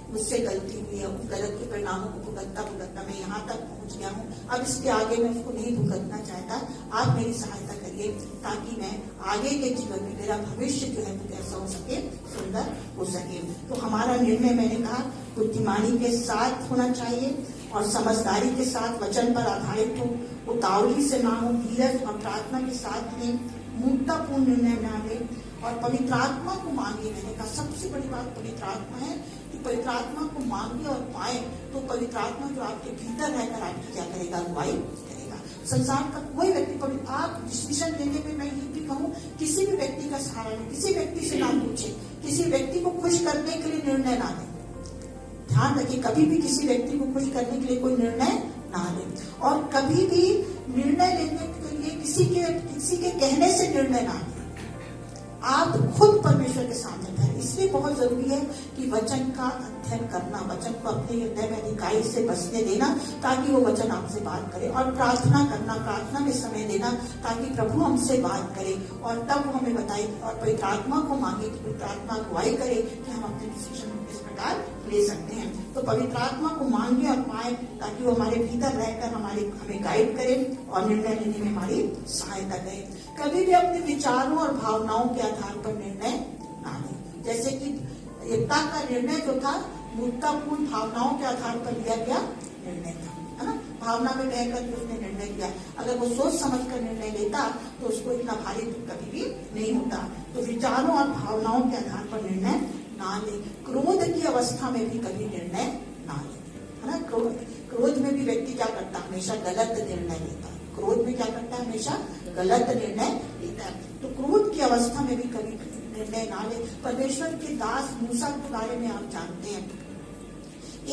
मुझसे गलती हुई है, उस गलत के परिणामों को भुगतता मैं यहाँ तक पहुंच गया हूँ, अब इसके आगे मैं उसको नहीं भुगतना चाहता। आप मेरी सहायता करिए ताकि मैं आगे के जीवन में, मेरा भविष्य जो है वो कैसा हो सके, सुंदर हो सके। तो हमारा निर्णय, मैंने कहा, बुद्धिमानी के साथ होना चाहिए और समझदारी के साथ, वचन पर आधारित हो, उतावली से ना हो, धीरज और प्रार्थना के साथ लें, मूर्खतापूर्ण निर्णय ना लें और पवित्र आत्मा को मांगे। मैंने कहा सबसे बड़ी बात पवित्र आत्मा है कि पवित्र आत्मा को मांगे और पाए तो पवित्र आत्मा जो आपके भीतर रहकर आपकी क्या करेगा, अगुवाई करेगा। संसार का कोई व्यक्ति, आप डिसीजन लेने में मैं ये भी कहूँ, किसी भी व्यक्ति का सहारा लें, किसी व्यक्ति से ना पूछे, किसी व्यक्ति को खुश करने के लिए निर्णय ना लें। ध्यान रखिए, कभी भी किसी व्यक्ति को खुश करने के लिए कोई निर्णय ना लें, और कभी भी निर्णय लेने के लिए किसी के कहने से निर्णय ना लें। आप खुद परमेश्वर के सामने ठहरे। इसलिए बहुत जरूरी है कि वचन का अध्ययन करना, वचन को अपने हृदय में अधिकाई से बसने देना, ताकि वो वचन आपसे बात करे, और प्रार्थना करना, प्रार्थना में समय देना, ताकि प्रभु हमसे बात करे, और तब वो हमें बताए, और पवित्र आत्मा को मांगे कि पवित्र आत्मा अगुवाई करे कि हम अपने डिसीजन इस प्रकार ले सकते हैं। तो पवित्र आत्मा को मांगे और पाए, ताकि वो हमारे भीतर रहकर हमें गाइड करे और निर्णय लेने में हमारी सहायता करे। कभी भी अपने विचारों और भावनाओं के आधार पर निर्णय ना लें। जैसे कि एकता का निर्णय जो था, मूर्खतापूर्ण भावनाओं के आधार पर लिया गया निर्णय था, है ना। भावना में रहकर उसने निर्णय लिया। अगर वो सोच समझ कर निर्णय लेता तो उसको इतना भारी दुख कभी भी नहीं होता। तो विचारों और भावनाओं के आधार पर निर्णय ना ले। क्रोध की अवस्था में भी कभी निर्णय ना ले, है ना। क्रोध में भी व्यक्ति क्या करता है, हमेशा गलत निर्णय लेता है। क्रोध में क्या करता है, हमेशा गलत निर्णय लेता है। तो क्रोध की अवस्था में भी कभी निर्णय ना ले। परमेश्वर के दास मूसा के बारे में आप जानते हैं,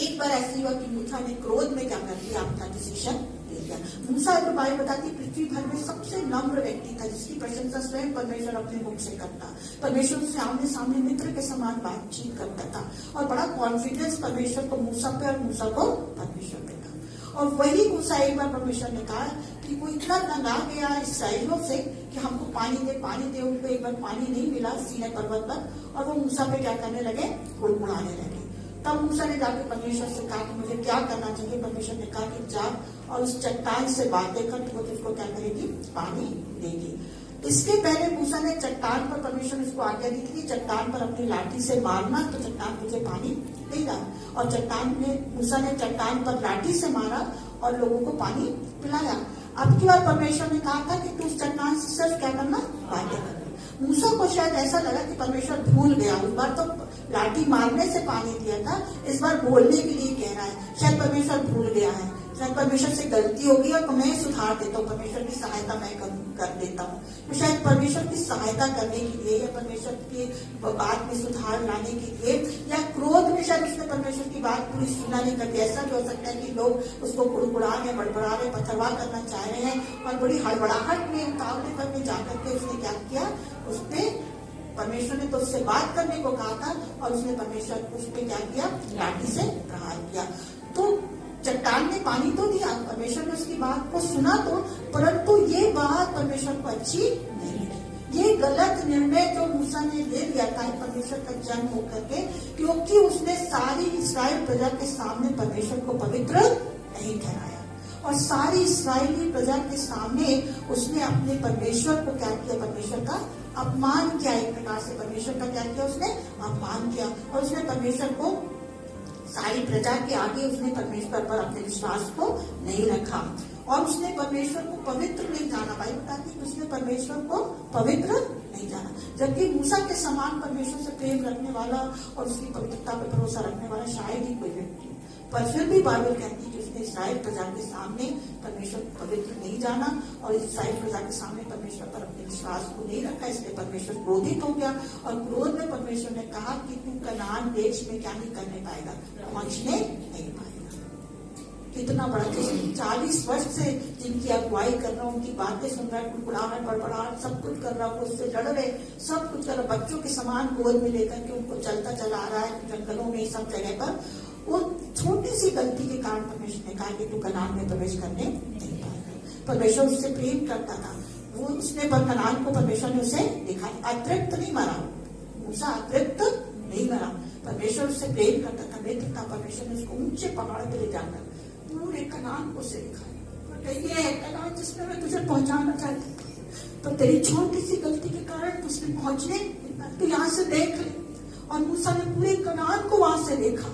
एक बार ऐसी हुआ कि मूसा ने क्रोध में क्या कर दिया, अपना डिसीजन ले लिया। मूसा के बारे में बताती, पृथ्वी भर में सबसे नम्र व्यक्ति था, जिसकी प्रशंसा स्वयं परमेश्वर अपने मुख से करता। परमेश्वर से आमने सामने मित्र के समान बातचीत करता था, और बड़ा कॉन्फिडेंस परमेश्वर को मूसा पे और मूसा को परमेश्वर पे था। और वही मूसा एक बार परमेश्वर ने कहा कि वो इतना तंगा गया इसराइलियों से कि हमको पानी दे। उनको एक बार पानी नहीं मिला सीनै पर्वत पर, और वो मूसा पे क्या करने लगे, कुड़कुड़ाने लगे। तब मूसा ने जाकर परमेश्वर से कहा कि मुझे क्या करना चाहिए। परमेश्वर ने कहा कि जा और उस चट्टान से बातें कर, तो वो तुझको क्या करेगी, पानी देगी। इसके पहले मूसा ने चट्टान पर, परमेश्वर ने उसको आज्ञा दी थी चट्टान पर अपनी लाठी से मारना, तो चट्टान तुझे पानी देगा। और मूसा ने चट्टान पर लाठी से मारा और लोगों को पानी पिलाया। अब की बार परमेश्वर ने कहा था कि तू उस चट्टान से सिर्फ क्या करना, बातें करना। मूसा को शायद ऐसा लगा कि परमेश्वर भूल गया, उस बार तो लाठी मारने से पानी दिया था, इस बार बोलने के लिए कह रहा है। शायद परमेश्वर भूल गया है, शायद परमेश्वर से गलती होगी और मैं सुधार देता हूँ, परमेश्वर की सहायता मैं कर देता हूँ। तो शायद परमेश्वर की सहायता करने के लिए, या परमेश्वर की बात में सुधार लाने के लिए, या क्रोध में शायद उसने परमेश्वर की बात पूरी सुना नहीं करती। ऐसा भी हो सकता है कि लोग उसको कुड़कुड़ा रहे, बड़बड़ा रहे, पथरवाह करना चाह रहे हैं, और बड़ी हड़बड़ाहट में, उतावले पर में जाकर के उसने क्या किया, उसने परमेश्वर ने तो उससे बात करने को कहा था, और उसने परमेश्वर उस पर क्या किया, लाठी से प्रहार किया। तो चट्टान ने पानी तो दिया, परमेश्वर ने उसकी बात को सुना तो, परंतु ये बात परमेश्वर को अच्छी नहीं लगी। ये गलत निर्णय जो मूसा ने ले लिया था परमेश्वर का जन्म होकर के, क्योंकि उसने सारी इस्राएल प्रजा के सामने परमेश्वर को पवित्र नहीं ठहराया, और सारी इस्राएली प्रजा के सामने उसने अपने परमेश्वर को क्या किया, परमेश्वर का अपमान किया। एक प्रकार से परमेश्वर का क्या किया, उसने अपमान किया, और उसने परमेश्वर को सारी प्रजा के आगे उसने परमेश्वर पर अपने विश्वास को नहीं रखा, और उसने परमेश्वर को पवित्र नहीं जाना। भाई बताती कि उसने परमेश्वर को पवित्र नहीं जाना, जबकि मूसा के समान परमेश्वर से प्रेम रखने वाला और उसकी पवित्रता पर भरोसा रखने वाला शायद ही कोई व्यक्ति। पर फिर भी बाइबल कहती है कि उसने इस्राएल प्रजा के सामने परमेश्वर को पवित्र नहीं जाना, और इस्राएल प्रजा के सामने परमेश्वर पर अपने विश्वास को नहीं रखा। इसलिए परमेश्वर क्रोधित हो गया, और क्रोध में परमेश्वर ने कहा कि तू कनान देश में क्या नहीं करने पाएगा, पहुंचने नहीं पाएगा। कितना बड़ा, 40 वर्ष से जिनकी अगुवाई कर रहा हूँ, उनकी बातें सुन रहा है, कुड़कुड़ाहट, बड़बड़ाहट, सब कुछ कर रहा हूँ, उससे लड़ रहे, सब कुछ कर रहा, बच्चों के समान गोद में लेकर के उनको चलता चला आ रहा है जंगलों में, सब जगह पर। वो छोटी सी गलती के कारण परमेश्वर ने कहा कि तू कनान में प्रवेश करने नहीं पाएगा। परमेश्वर उससे प्रेम करता था, वो उसने पर कनान को परमेश्वर ने उसे दिखाया, अतृप्त नहीं मरा, मूसा अतृप्त नहीं मरा, परमेश्वर उससे प्रेम करता था, मित्र था। परमेश्वर ने उसको ऊंचे पहाड़ पे ले जाकर पूरे कनान को से दिखाया, ये है कनान जिसमें मैं तुझे पहुंचाना चाहती, पर तेरी छोटी सी गलती के कारण उसने पहुंचने, तू यहाँ से देख ले। और मूसा ने पूरे कनान को वहां से देखा।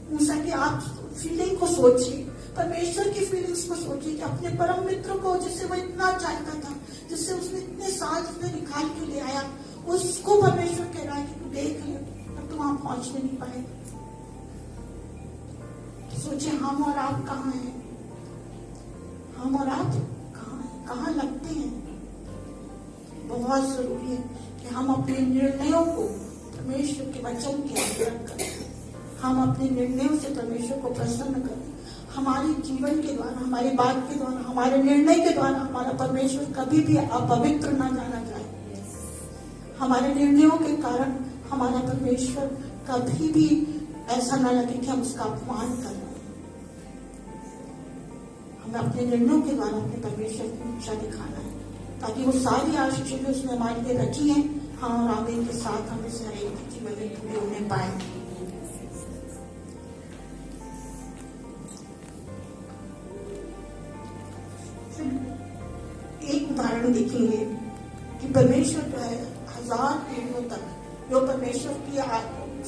मूसा की आप फीलिंग को सोचिए, परमेश्वर की फीलिंग्स को सोचिए कि अपने परम मित्र को जिससे वो इतना चाहता था, जिससे उसने इतने साल उसने निकाल के ले आया, उसको परमेश्वर कह रहा है कि तू देख ले, अब तू वहां पहुंचने नहीं पाएगा। सोचिए हम और आप कहाँ हैं, हम और आप कहाँ हैं, कहाँ लगते हैं। बहुत जरूरी है कि हम अपने निर्णयों को परमेश्वर के वचन के अनुसार करें, हम अपने निर्णयों से परमेश्वर को प्रसन्न करें। हमारे जीवन के द्वारा, हमारी बात के द्वारा, हमारे निर्णय के द्वारा हमारा परमेश्वर कभी भी अपवित्र ना जाना जाए। हमारे निर्णयों के कारण हमारा परमेश्वर कभी भी ऐसा ना लगे कि हम उसका अपमान कर रहे हैं। हमें अपने निर्णयों के द्वारा अपने परमेश्वर की इच्छा दिखाना है, ताकि वो सारी आशीषें जो उसने हमारे लिए रखी हैं, हाँ और आमीन के साथ हमें से हर एक की जीवन में पूरी होने पाए। एक उदाहरण देखेंगे कि परमेश्वर जो है 1000 पीढ़ियों तक जो परमेश्वर की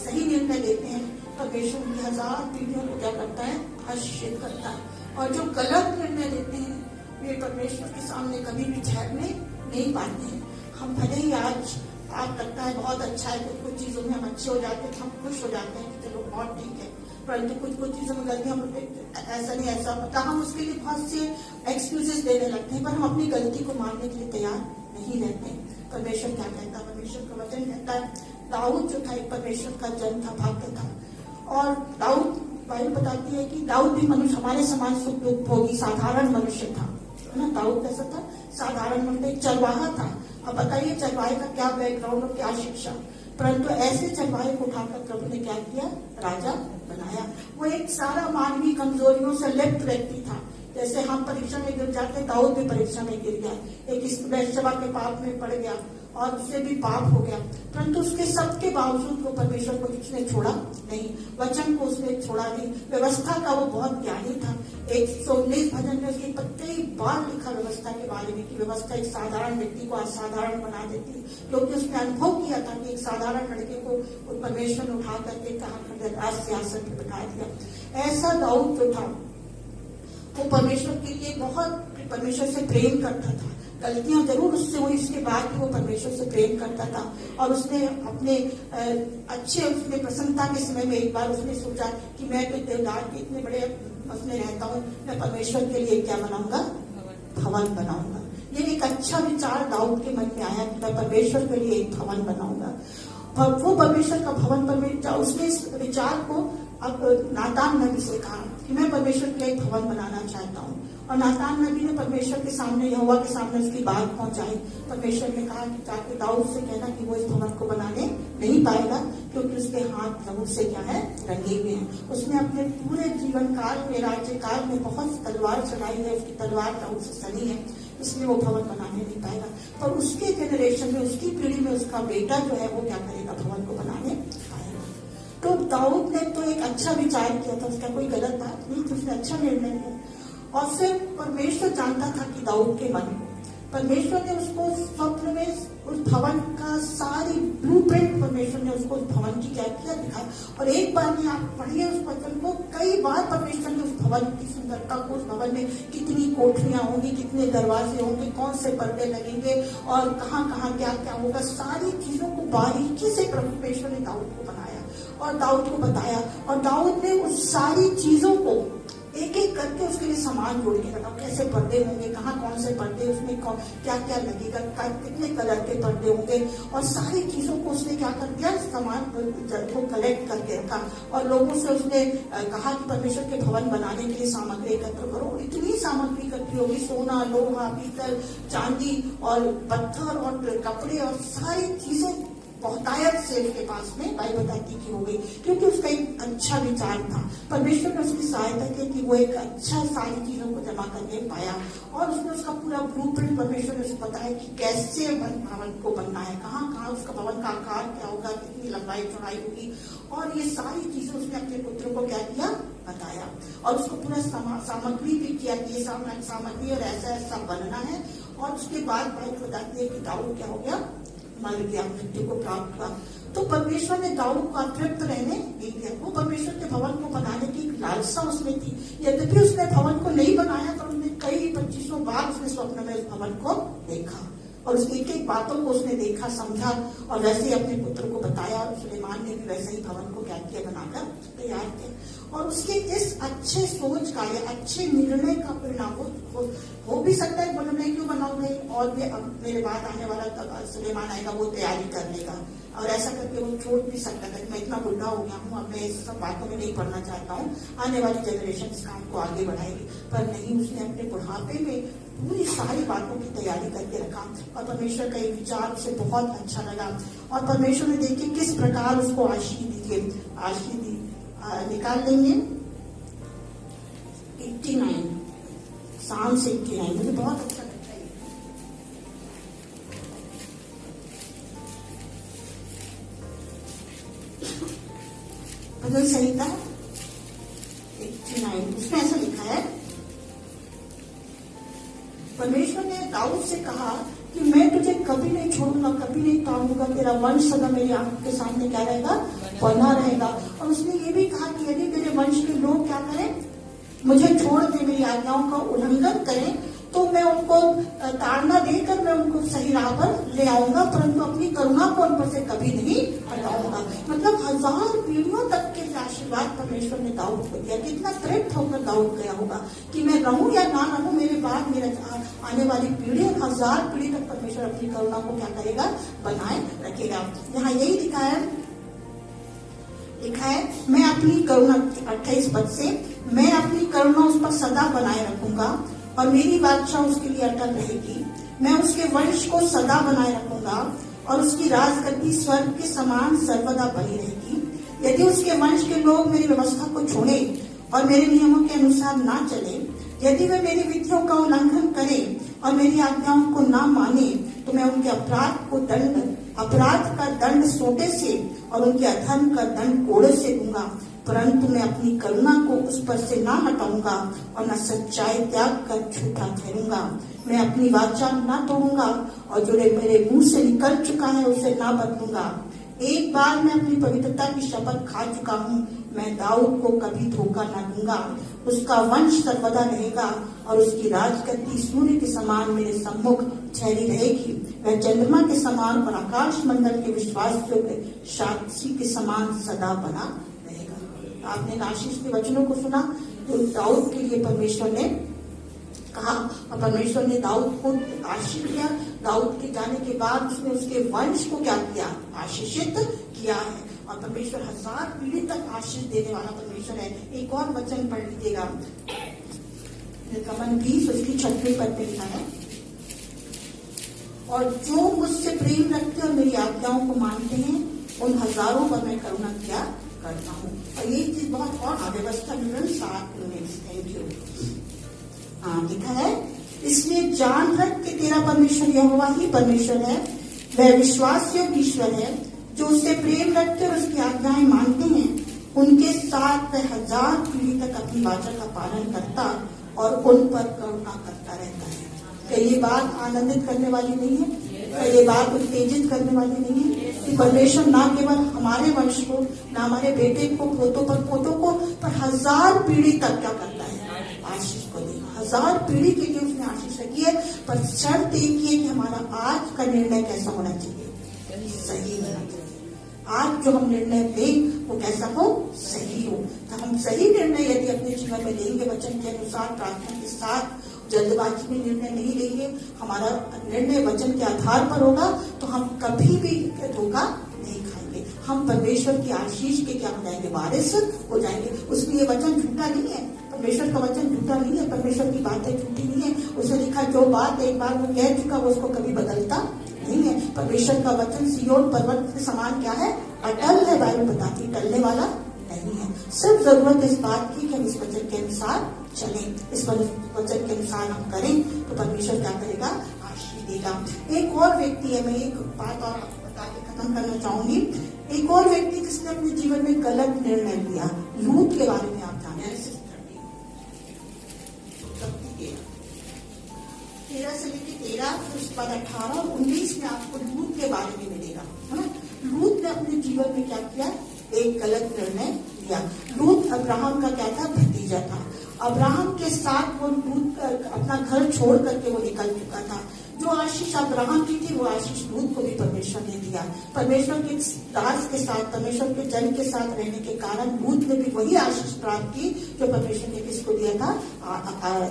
सही निर्णय लेते हैं, परमेश्वर की 1000 पीढ़ियों को क्या करता है, आशीषित करता है। और जो गलत निर्णय लेते हैं वे परमेश्वर के सामने कभी भी ठहरने नहीं पाते हैं। हम भले ही आज आप लगता है बहुत अच्छा है, कुछ चीजों में हम अच्छे हो जाते हैं, हम खुश हो जाते हैं कि चलो बहुत ठीक है, परंतु कुछ चीजों में गलती हम ऐसा नहीं ऐसा होता, हम उसके लिए बहुत से एक्सक्यूजेस देने लगते हैं, पर हम अपनी गलती को मानने के लिए तैयार नहीं रहते। परमेश्वर क्या कहता है, परमेश्वर का वचन कहता है, दाऊद जो था एक परमेश्वर का जन था, भक्त था। और दाऊद, बाइबल बताती है कि दाऊद भी मनुष्य हमारे समान सुख दुख भोगी साधारण मनुष्य था, है ना। दाऊद कैसा था, साधारण मनुष्य, एक चरवाहा था। अब बताइए चरवाहे का क्या बैकग्राउंड और क्या शिक्षा, परंतु ऐसे चरवाहे को उठाकर प्रभु ने क्या किया, राजा बनाया। वो एक सारा मानवीय कमजोरियों से लिप्त व्यक्ति था। जैसे हम परीक्षा में गिर जाते, दाऊद भी परीक्षा में गिर गया, एक बेर्शेबा के पाप में पड़ गया और उससे भी पाप हो गया, परंतु उसके सबके बावजूद वो परमेश्वर को उसने छोड़ा नहीं, वचन को उसने छोड़ा नहीं। व्यवस्था का वो बहुत ज्ञानी था। 119 भजन में उसने कई बार लिखा व्यवस्था के बारे में कि व्यवस्था एक साधारण व्यक्ति को असाधारण बना देती, क्योंकि उसने अनुभव किया था कि एक साधारण लड़के को परमेश्वर ने उठा करके कहा राज सियासत में बिठा दिया। ऐसा दाऊद जो था वो परमेश्वर के लिए बहुत परमेश्वर से प्रेम करता था। गलतियां जरूर उससे हुई, उसके बाद भी वो परमेश्वर से प्रेम करता था। और उसने अपने उसने प्रसन्नता के समय में एक बार उसने सोचा कि मैं तो देवदार के इतने बड़े उसमें रहता हूँ, मैं परमेश्वर के लिए क्या बनाऊंगा, भवन बनाऊंगा। ये एक अच्छा विचार दाऊद के मन में आया कि मैं परमेश्वर के लिए एक भवन बनाऊंगा। वो परमेश्वर का भवन परमेश्वर, उसने इस विचार को अब नातान नबी से कहा कि मैं परमेश्वर के लिए एक भवन बनाना चाहता हूँ। और नातान नबी ने परमेश्वर के सामने, यहोवा के सामने उसकी बात पहुंचाई। परमेश्वर ने कहा कि जाके दाऊद से कहना कि वो इस भवन को बनाने नहीं पाएगा, क्योंकि उसके हाथ लहू से क्या है, रंगे हुए हैं। उसने अपने पूरे जीवन काल में, राज्य काल में बहुत तलवार चलाई है, उसकी तलवार लहू से सनी है, इसलिए वो भवन बनाने नहीं पाएगा। पर उसके जेनरेशन में, उसकी पीढ़ी में उसका बेटा जो है वो क्या करेगा, भवन को बनाने पाएगा। तो दाऊद ने तो एक अच्छा विचार किया था, उसका कोई गलत बात नहीं, उसने अच्छा निर्णय लिया। और फिर परमेश्वर जानता था कि दाऊद के मन को, परमेश्वर ने उसको स्वप्न में उस भवन का सारी ब्लूप्रिंट परमेश्वर ने उसको उस भवन की क्या किया, दिखा। और एक बार में आप पढ़िए उस वचन को, कई बार परमेश्वर ने उस भवन की सुंदरता को, उस भवन में कितनी कोठरियां होंगी, कितने दरवाजे होंगे, कौन से पर्दे लगेंगे और कहाँ कहाँ क्या क्या होगा, सारी चीजों को बारीकी से परमेश्वर ने दाऊद को बनाया और दाऊद को बताया। और दाऊद ने उस सारी चीजों को एक एक करके उसके लिए सामान जोड़ के रखा, कैसे पर्दे होंगे, कहाँ कौन से पर्दे, उसमें क्या क्या लगेगा, कितने कलर के पर्दे होंगे, और सारी चीजों को उसने क्या कर दिया, सामान को कलेक्ट करके रखा। और लोगों से उसने कहा कि परमेश्वर के भवन बनाने के लिए सामग्री एकत्र करो। इतनी सामग्री इकट्ठी होगी, सोना, लोहा, पीतल, चांदी और पत्थर और कपड़े और सारी चीजें बहुतायत से उसके पास में भाई बताती की हो गई, क्योंकि उसका एक अच्छा विचार था। परमेश्वर ने उसकी सहायता की कि वो एक अच्छा सारी चीजों को जमा करके पाया। और उसने उसका पूरा ब्लूप्रिंट परमेश्वर ने उसको बताया कि कैसे भवन को बनना है, कहाँ कहाँ उसका भवन का आकार क्या होगा, कितनी लंबाई चौड़ाई होगी, और ये सारी चीजें उसने अपने पुत्र को क्या किया, बताया। और उसको पूरा सामग्री भी किया कि ये सामग्री और ऐसा ऐसा बनना है। और उसके बाद भाई बताती है कि दाऊद क्या हो गया, मर गया, मृत्यु को प्राप्त हुआ। तो परमेश्वर ने दाऊद को अतृप्त रहने नहीं दिया। वो परमेश्वर के भवन को बनाने की लालसा उसमें थी। यद्यपि उसने भवन को नहीं बनाया, तो उसने कई 25 बार उसने स्वप्न में उस भवन को देखा और उसकी एक एक बातों को उसने देखा, समझा और वैसे ही अपने पुत्र को बताया। और सुलेमान ने भी वैसे ही भवन को क्या किया, बनाकर तैयार किया। और उसके इस अच्छे सोच का या अच्छे निर्णय का परिणाम हो भी सकता है। बोलो मैं क्यों बनाऊंगा, और भी मेरे बाद आने वाला तब सुलेमान आएगा, वो तैयारी कर लेगा और ऐसा करके वो छोड़ भी सकता था कि मैं इतना बुढ़ा हो गया हूँ, अब मैं इस सब बातों में नहीं पढ़ना चाहता हूँ, आने वाली जनरेशन इस काम को आगे बढ़ाएगी। पर नहीं, उसने अपने बुढ़ापे में पूरी सारी बातों की तैयारी करके रखा और परमेश्वर का एक विचार उसे बहुत अच्छा लगा और परमेश्वर ने देखिए किस प्रकार उसको आशीष दी। निकाल लेंगे 89 शाम से 89 मुझे बहुत अच्छा लगता है। भजन संहिता 89 उसमें ऐसा लिखा है, परमेश्वर ने दाऊद से कहा कि मैं तुझे कभी नहीं छोड़ूंगा, कभी नहीं ताड़ूंगा, तेरा वंश सदा मेरी आंखों के सामने क्या रहेगा, बना रहेगा। और उसने ये भी कहा कि यदि तेरे वंश के लोग क्या करें, मुझे छोड़ दे, मेरी आज्ञाओं का उल्लंघन करें, तो मैं उनको ताड़ना देकर मैं उनको सही राह पर ले आऊंगा, परंतु अपनी करुणा को उन पर से कभी नहीं हटाऊंगा। मतलब 1000 पीढ़ियों तक के आशीर्वाद परमेश्वर ने दाऊद को दिया। कितना तृप्त होकर दाऊद गया होगा कि मैं रहूं या ना रहूं, मेरे बाद मेरे आने वाली पीढ़ी 1000 पीढ़ी तक परमेश्वर अपनी करुणा को क्या करेगा, बनाए रखेगा। यहाँ यही लिखा है मैं अपनी करुणा 28 पद से, मैं अपनी करुणा उस पर सदा बनाए रखूंगा और मेरी बादशाह उसके लिए अटल रहेगी। मैं उसके वंश को सदा बनाए रखूंगा और उसकी राजगद्दी स्वर्ग के समान सर्वदा बनी रहेगी। यदि उसके वंश के लोग मेरी व्यवस्था को छोड़े और मेरे नियमों के अनुसार ना चले, यदि वे मेरी विधियों का उल्लंघन करें और मेरी आज्ञाओं को ना माने, तो मैं उनके अपराध का दंड सोटे से और उनके अधर्म का दंड कोड़े से दूंगा, परंतु मैं अपनी करुणा को उस पर से ना हटाऊंगा और न सच्चाई त्याग कर झूठा ठहरूंगा। मैं अपनी वाचा ना तोड़ूंगा और जो मेरे मुंह से निकल चुका है उसे ना बदलूंगा। एक बार मैं अपनी पवित्रता की शपथ खा चुका हूँ, मैं दाऊद को कभी धोखा न दूंगा। उसका वंश सर्वदा रहेगा और उसकी राजगद्दी सूर्य के समान मेरे सम्मुख ठहरी रहेगी। वह चंद्रमा के समान और आकाश मंडल के विश्वासयोग्य साक्षी के समान सदा बना रहेगा। आपने आशीष के वचनों को सुना, तो दाऊद के लिए परमेश्वर ने कहा और परमेश्वर ने दाऊद को आशीष किया। दाऊद के जाने के बाद उसने उसके वंश को क्या किया, आशीषित किया है। और परमेश्वर 1000 पीढ़ी तक आशीष देने वाला परमेश्वर है। एक और वचन पढ़ लीजिएगा, निर्गमन 20 उसकी 36 पद पे लिखा है, और जो मुझसे प्रेम रखते और मेरी आज्ञाओं को मानते हैं उन हजारों पर मैं करुणा किया करता हूँ। और ये चीज बहुत और व्यवस्था विवरण 7 में, थैंक यू। लिखा है, इसलिए जान रख के तेरा परमेश्वर यहोवा ही परमेश्वर है। वह विश्वास योग्य ईश्वर है, जो उससे प्रेम रखते और उसकी आज्ञाएं मानते हैं। उनके साथ वह 1000 पीढ़ी तक अपनी वाचा का पालन करता और उन पर करुणा करता रहता है। क्या ये बात आनंदित करने वाली नहीं है? क्या ये बात उत्तेजित करने वाली नहीं है कि परमेश्वर ना केवल हमारे वंश को, ना हमारे बेटे को, पोतों को, पर 1000 पीढ़ी तक क्या करता है, आशीष को देगा। 1000 पीढ़ी के लिए उसने आशीष रखी है, पर शर्त एक ही है कि हमारा आज का निर्णय कैसा होना चाहिए, सही होना चाहिए। आज जो हम निर्णय लें वो कैसा हो, सही हो। तो हम सही निर्णय यदि अपने जीवन में लेंगे, वचन के अनुसार, प्रार्थना के साथ, जल्दबाजी में निर्णय नहीं लेंगे, हमारा निर्णय वचन के आधार पर होगा, तो हम कभी भी धोखा नहीं खाएंगे। हम परमेश्वर की आशीष के क्या हो जाएंगे, वारिस हो जाएंगे। उसमें ये वचन झूठा नहीं है, परमेश्वर का वचन झूठा नहीं है, परमेश्वर की बातें झूठी नहीं है। उसे लिखा जो बात एक बार वो कह चुका वो उसको कभी बदलता नहीं है। परमेश्वर का वचन सिय्योन पर्वत के समान क्या है, अटल है। बाइबल बताती है टलने वाला नहीं है। सिर्फ जरूरत इस बात की कि हम इस वचन के अनुसार चलें, इस वचन के अनुसार हम करें, तो परमेश्वर क्या करेगा, आशीष देगा। एक और व्यक्ति है, मैं एक बात और बता के खत्म करना चाहूंगी। एक और व्यक्ति जिसने अपने जीवन में गलत निर्णय लिया, लूत के बारे में आप जाने 13 से लेकर 13, उसके बाद 18 और 19 में आपको लूत के बारे में मिलेगा, है ना। लूत ने अपने जीवन में क्या किया, एक गलत निर्णय लिया। लूत अब्राहम का क्या था, भतीजा था। अब्राहम के साथ वो लूत अपना घर छोड़ करके वो निकल चुका था। जो आशीष अब्राहम की थी वो आशीष लूत को भी परमेश्वर ने दिया। परमेश्वर के दास के साथ, परमेश्वर के जन के साथ रहने के कारण लूत ने भी वही आशीष प्राप्त की जो परमेश्वर ने किसको दिया था,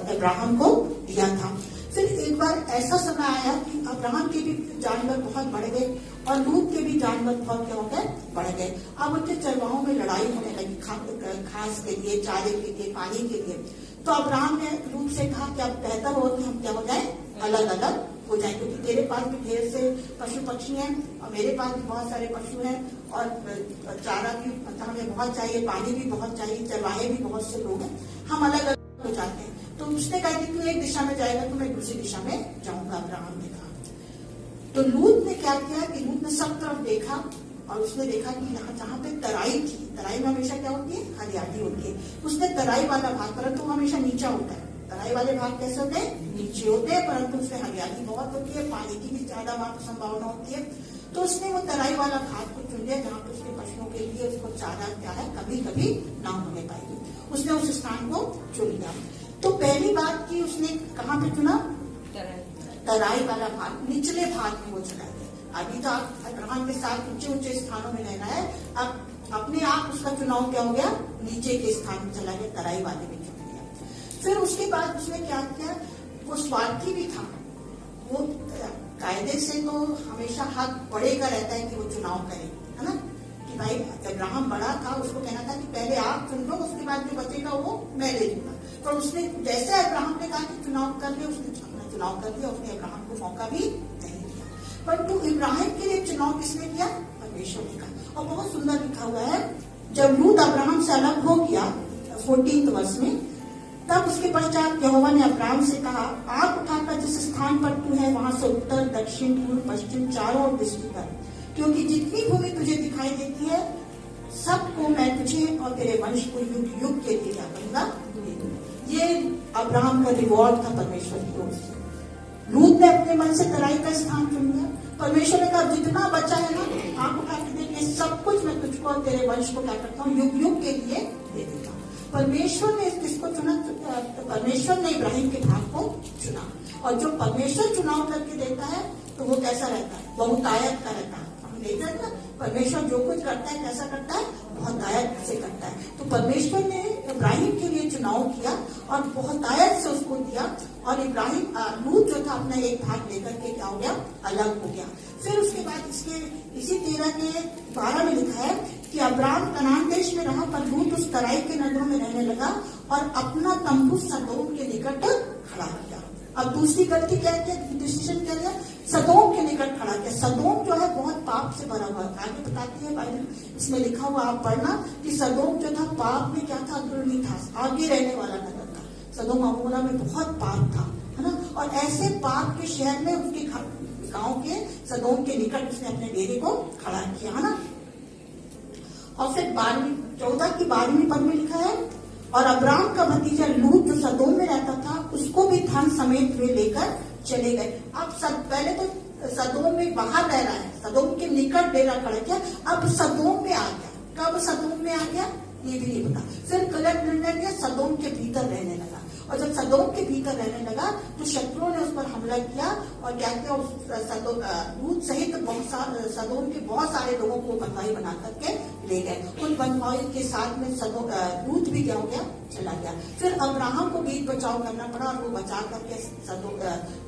अब्राहम को दिया था। फिर एक बार ऐसा समय आया कि अब्राहम के भी जानवर बहुत बढ़ गए और लूत के भी जानवर बहुत क्या हो गए, बढ़ गए। अब उनके चरवाहों में लड़ाई होने लगी, घास के लिए, चारे के लिए, पानी के लिए। तो अब्राहम ने लूत से कहा कि अब बेहतर हो कि हम क्या हो जाए, अलग अलग हो जाए, क्योंकि तेरे पास भी ढेर से पशु पक्षी हैं और मेरे पास भी बहुत सारे पशु हैं और चारा भी मतलब हमें बहुत चाहिए, पानी भी बहुत चाहिए, चरवाहे भी बहुत से लोग हैं, हम अलग अलग हो जाते हैं। तो उसने कहा कि तू एक दिशा में जाएगा तो मैं दूसरी दिशा में जाऊंगा, अब्राहम ने कहा। तो लूत ने क्या किया कि लूत ने सब तरफ देखा और उसने देखा कि यहाँ जहाँ पे तराई थी, तराई में हमेशा क्या होती है, हरियाली होती है, उसने तराई वाला भाग, परंतु हमेशा नीचा होता है, तराई वाले भाग कैसे होते हैं, नीचे होते हैं, परंतु उसमें हरियाली बहुत होती है, पानी की भी ज्यादा संभावना होती है। तो उसने वो तराई वाला भाग को चुन लिया जहाँ पे उसके पशुओं के लिए उसको चारा क्या है कभी कभी ना होने पाएगी, उसने उस स्थान को चुन लिया। तो पहली बात की उसने कहाँ पे चुना, तराई वाला भाग, निचले भाग में वो चला गया। अभी तो आप अब्राहम के साथ ऊंचे ऊंचे स्थानों में रहना है, अब अपने आप उसका चुनाव क्या हो गया, नीचे के स्थान में चला गया, तराई वाले में चुन लिया। फिर उसके बाद उसने क्या किया, वो स्वार्थी भी था, वो कायदे से तो हमेशा हक बड़े का रहता है कि वो चुनाव करे, है ना, कि भाई अब्राहम बड़ा था, उसको कहना था कि पहले आप चुन लो, उसके बाद जो बचेगा वो मैं ले लूंगा। पर उसने जैसे अब्राहम ने कहा कि चुनाव कर लिया, उसने अपना चुनाव कर दिया, उसने अब्राहम को मौका भी नहीं दिया। परंतु इब्राहिम के लिए चुनाव किसने किया, परमेश्वर ने कहा। और बहुत सुंदर लिखा हुआ है, जब लूत अब्राहम से अलग हो गया 14 वर्ष में, तब उसके पश्चात यहोवा ने अब्राहम से कहा, आंख उठाकर जिस स्थान पर तू है वहां से उत्तर दक्षिण पूर्व पश्चिम चारों ओर दृष्टि कर, क्योंकि जितनी भूमि तुझे दिखाई देती है सबको मैं तुझे और तेरे वंश को युग युग के लिए क्या करूंगा। ये अब्राहम का रिवॉर्ड था परमेश्वर की ओर से। लूत ने अपने मन से तराई का स्थान चुन लिया, परमेश्वर ने कहा जितना बचा है ना, आंख उठा के देख, ये सब कुछ मैं तुझको और तेरे वंश को क्या करता हूँ, युग युग के लिए दे देता हूँ। परमेश्वर ने किसको चुना, परमेश्वर ने इब्राहिम के भाग को चुना। और जो परमेश्वर चुनाव करके देता है तो वो कैसा रहता है, बहुतायत का रहता है। हम देखते हैं ना, परमेश्वर जो कुछ करता है कैसा करता है, बहुतायत से करता है। तो परमेश्वर ने इब्राहिम के लिए चुनाव किया और बहुतायत से उसको दिया, और इब्राहिम लूत जो था अपना एक भाग लेकर के क्या हो गया, अलग हो गया। फिर उसके बाद इसके इसी 13 के 12 में लिखा है कि अब्राम कनान देश में रहा, पर लूत उस तराई के नगरों में रहने लगा और अपना तंबू सदोम के निकट खड़ा किया। अब दूसरी गलती क्या किया, डिसीजन क्या लिया, सदोम के निकट खड़ा किया। सदोम जो है बहुत पाप से भरा हुआ है, आगे बताती है बाइबल, इसमें लिखा हुआ आप पढ़ना कि सदोम जो था पाप में क्या था, अग्रणी था, आगे रहने वाला नगर था। सदोम अमोरा में बहुत पाप था, है ना, और ऐसे पाप के शहर में उसके गांव के सदोम के निकट उसने अपने डेरे को खड़ा किया, है ना। और फिर 14 की 12वीं पद में लिखा है, और अब्राम का भतीजा लूत जो सदोम में रहता था उसको भी धन समेत वे लेकर चले गए। अब पहले तो सदोम में बाहर रह रहा है, सदोम के निकट डेरा खड़ा किया, अब सदोम में आ गया। कब सदोम में आ गया ये भी नहीं पता। फिर गलत निर्णय लिया, सदोम के भीतर रहने लगा, और जब सदोम के भीतर रहने लगा तो शत्रुओं ने उस पर हमला किया और क्या किया, लूत सहित सदोम के बहुत सारे लोगों को बंधुआई बना करके ले गए। उन बंधुआई के साथ में लूत भी क्या हो गया, चला गया। फिर अब्राहम को बीच बचाव करना पड़ा और वो बचा करके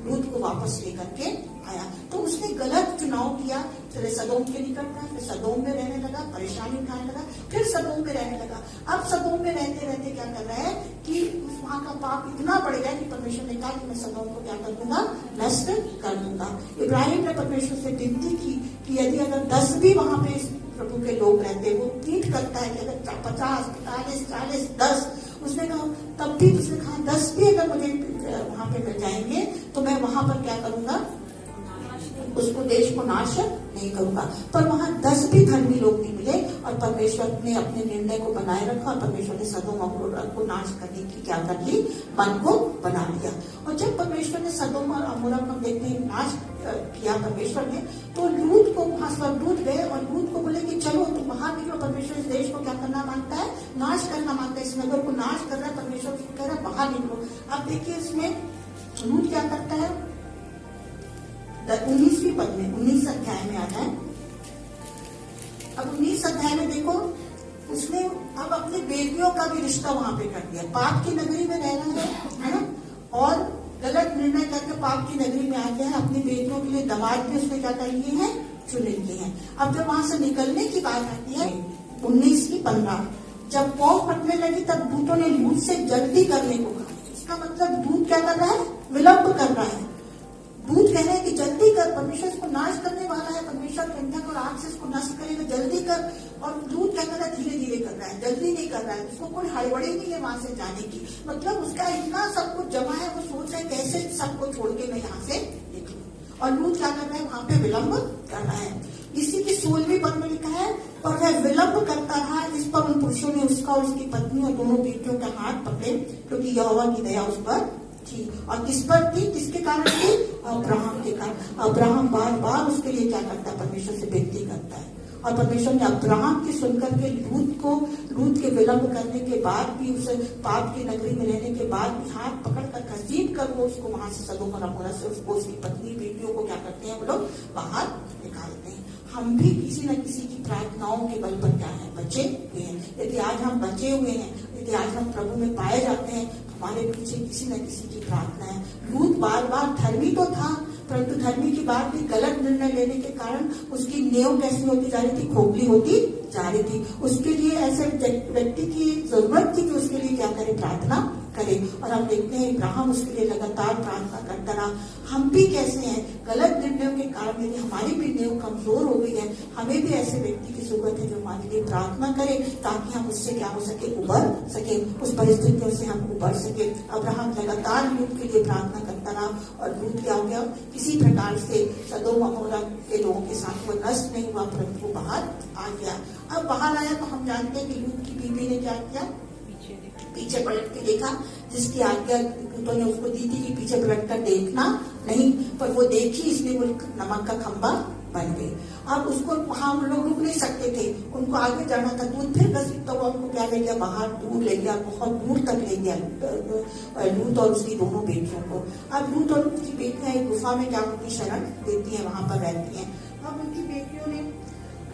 लूत को वापस लेकर के आया। तो उसने गलत चुनाव किया, फिर सदोम के निकट था, फिर सदोम में रहने लगा, परेशानी उठाने लगा, फिर सदोम में रहने लगा। अब सदोम में रहते रहते क्या कर रहा है कि वहां का पाप इतना बढ़ गया कि परमेश्वर ने कहा कि मैं सदोम को क्या कर दूंगा, नष्ट कर दूंगा। इब्राहिम ने परमेश्वर से विनती की कि यदि अगर 10 भी वहां पे प्रभु के लोग रहते, वो पीठ करता है कि अगर 50, 45, 40, 10, उसने कहा तब भी, उसने कहा 10 भी अगर मुझे वहां पे मिल जाएंगे तो मैं वहां पर क्या करूंगा, उसको देश को नाश नहीं करूंगा। पर वहां 10 भी धर्मी लोग नहीं मिले और परमेश्वर ने अपने निर्णय को बनाए रखा और परमेश्वर ने सदोम अमोरा को नाश करने की क्या कर ली, मन को बना लिया। और जब परमेश्वर ने सदोम और अमोरा को देखते ही नाश किया परमेश्वर ने, तो लूत को वहां स्वर्गदूत गए और लूत को बोले कि चलो तुम बाहर निकलो। परमेश्वर इस देश को क्या करना मांगता है, नाश करना मांगता है, इस नगर को नाश कर रहा है। परमेश्वर उसको कह रहा है बाहर निकलो। अब देखिए इसमें लूत क्या करता है, 19वीं पद में, 19 अध्याय में आता है। अब 19 अध्याय में देखो, उसने अब अपनी बेटियों का भी रिश्ता वहां पे कर दिया। पाप की नगरी में रह रहा है ना, और गलत निर्णय करके पाप की नगरी में आ गया है। अपनी बेटियों के लिए दामाद भी उसने क्या कर लिए हैं, चुन लिए हैं। अब जब वहां से निकलने की बात आती है 19 की 15, जब पौ फटने लगी तब दूतों ने लूत से जल्दी करने को कहा। इसका मतलब दूत क्या कर रहा है? विलंब कर रहा है। दूत कह रहे हैं कि जल्दी कर, परमेश्वर इसको नाश करने वाला है, परमेश्वर गंधक और आग से इसको नष्ट करेगा, जल्दी कर। और दूत क्या कर रहा है? धीरे धीरे कर रहा है, जल्दी नहीं कर रहा है, उसको कोई हड़बड़ी नहीं है वहां से जाने की। मतलब उसका इतना सब कुछ जमा है, वो सोच रहा है कैसे सबको छोड़ के मैं यहाँ से निकलूं। और दूत क्या कर रहा है? वहां पे विलंब कर रहा है। इसी की 16वीं पद में लिखा है, पर वह विलंब करता रहा, इस पर उन पुरुषों ने उसका और उसकी पत्नी और दोनों बेटियों के हाथ पकड़े, क्योंकि यहोवा की दया उस पर थी। और किस पर थी? किसके कारण थी? अब्राहम के कारण। अब्राहम बार बार उसके लिए क्या करता है? परमेश्वर से विनती करता है। और परमेश्वर ने अब्राहम की सुनकर के लूत के विलंब करने के बाद भी, उसे पाप की नगरी में रहने के बाद भी हाथ पकड़ कर घसीट कर वो उसको वहां से सदोम और अमोरा से उसको उसकी पत्नी बेटियों को क्या करते हैं? वो लोग बाहर निकालते हैं। हम भी किसी न किसी की प्रार्थनाओं के बल पर क्या है? बचे हुए हैं। यदि आज हम बचे हुए हैं, यदि आज हम प्रभु में पाए जाते हैं, हमारे पीछे किसी न किसी की प्रार्थना है। लूत बार बार धर्मी तो था, परंतु धर्मी की बात भी गलत निर्णय लेने के कारण उसकी नींव कैसी होती जा रही थी? खोखली होती जा रही थी। उसके लिए ऐसे व्यक्ति की जरूरत थी कि उसके लिए क्या करे? प्रार्थना करे। और हम देखते हैं इब्राहिम उसके लिए लगातार प्रार्थना करता रहा। हम भी कैसे हैं? गलत निर्णयों के कारण यदि हमारी भी नींव कमजोर हो गई है, हमें भी ऐसे व्यक्ति की जरूरत है जो हमारे लिए प्रार्थना करे, ताकि हम उससे क्या हो सके? उबर सके, उस परिस्थितियों से हम उबर सके। अब्राहम लगातार लूत के लिए प्रार्थना करता रहा, और लूत क्या हो गया? किसी प्रकार से सदोम अमोरा के लोगों के साथ वो नष्ट नहीं हुआ, परंतु वो बाहर आ गया। अब बाहर आया तो हम जानते हैं कि लूत की बीवी ने क्या किया? पीछे पलट के देखा, जिसकी आज्ञा दूतों ने उसको दी थी कि पीछे पलट कर देखना नहीं, पर वो देखी, इसलिए वो नमक का खंबा बन गई। अब उसको वहां लोग रुक नहीं सकते थे, उनको आगे जाना था। दूध फिर घसीटता हुआ उनको क्या ले गया? बाहर दूर ले गया, बहुत दूर तक ले गया लूत और उसकी दोनों बेटियों को। अब लूत और उसकी बेटियां एक गुफा में क्या उनकी शरण देती है, वहां पर रहती है। अब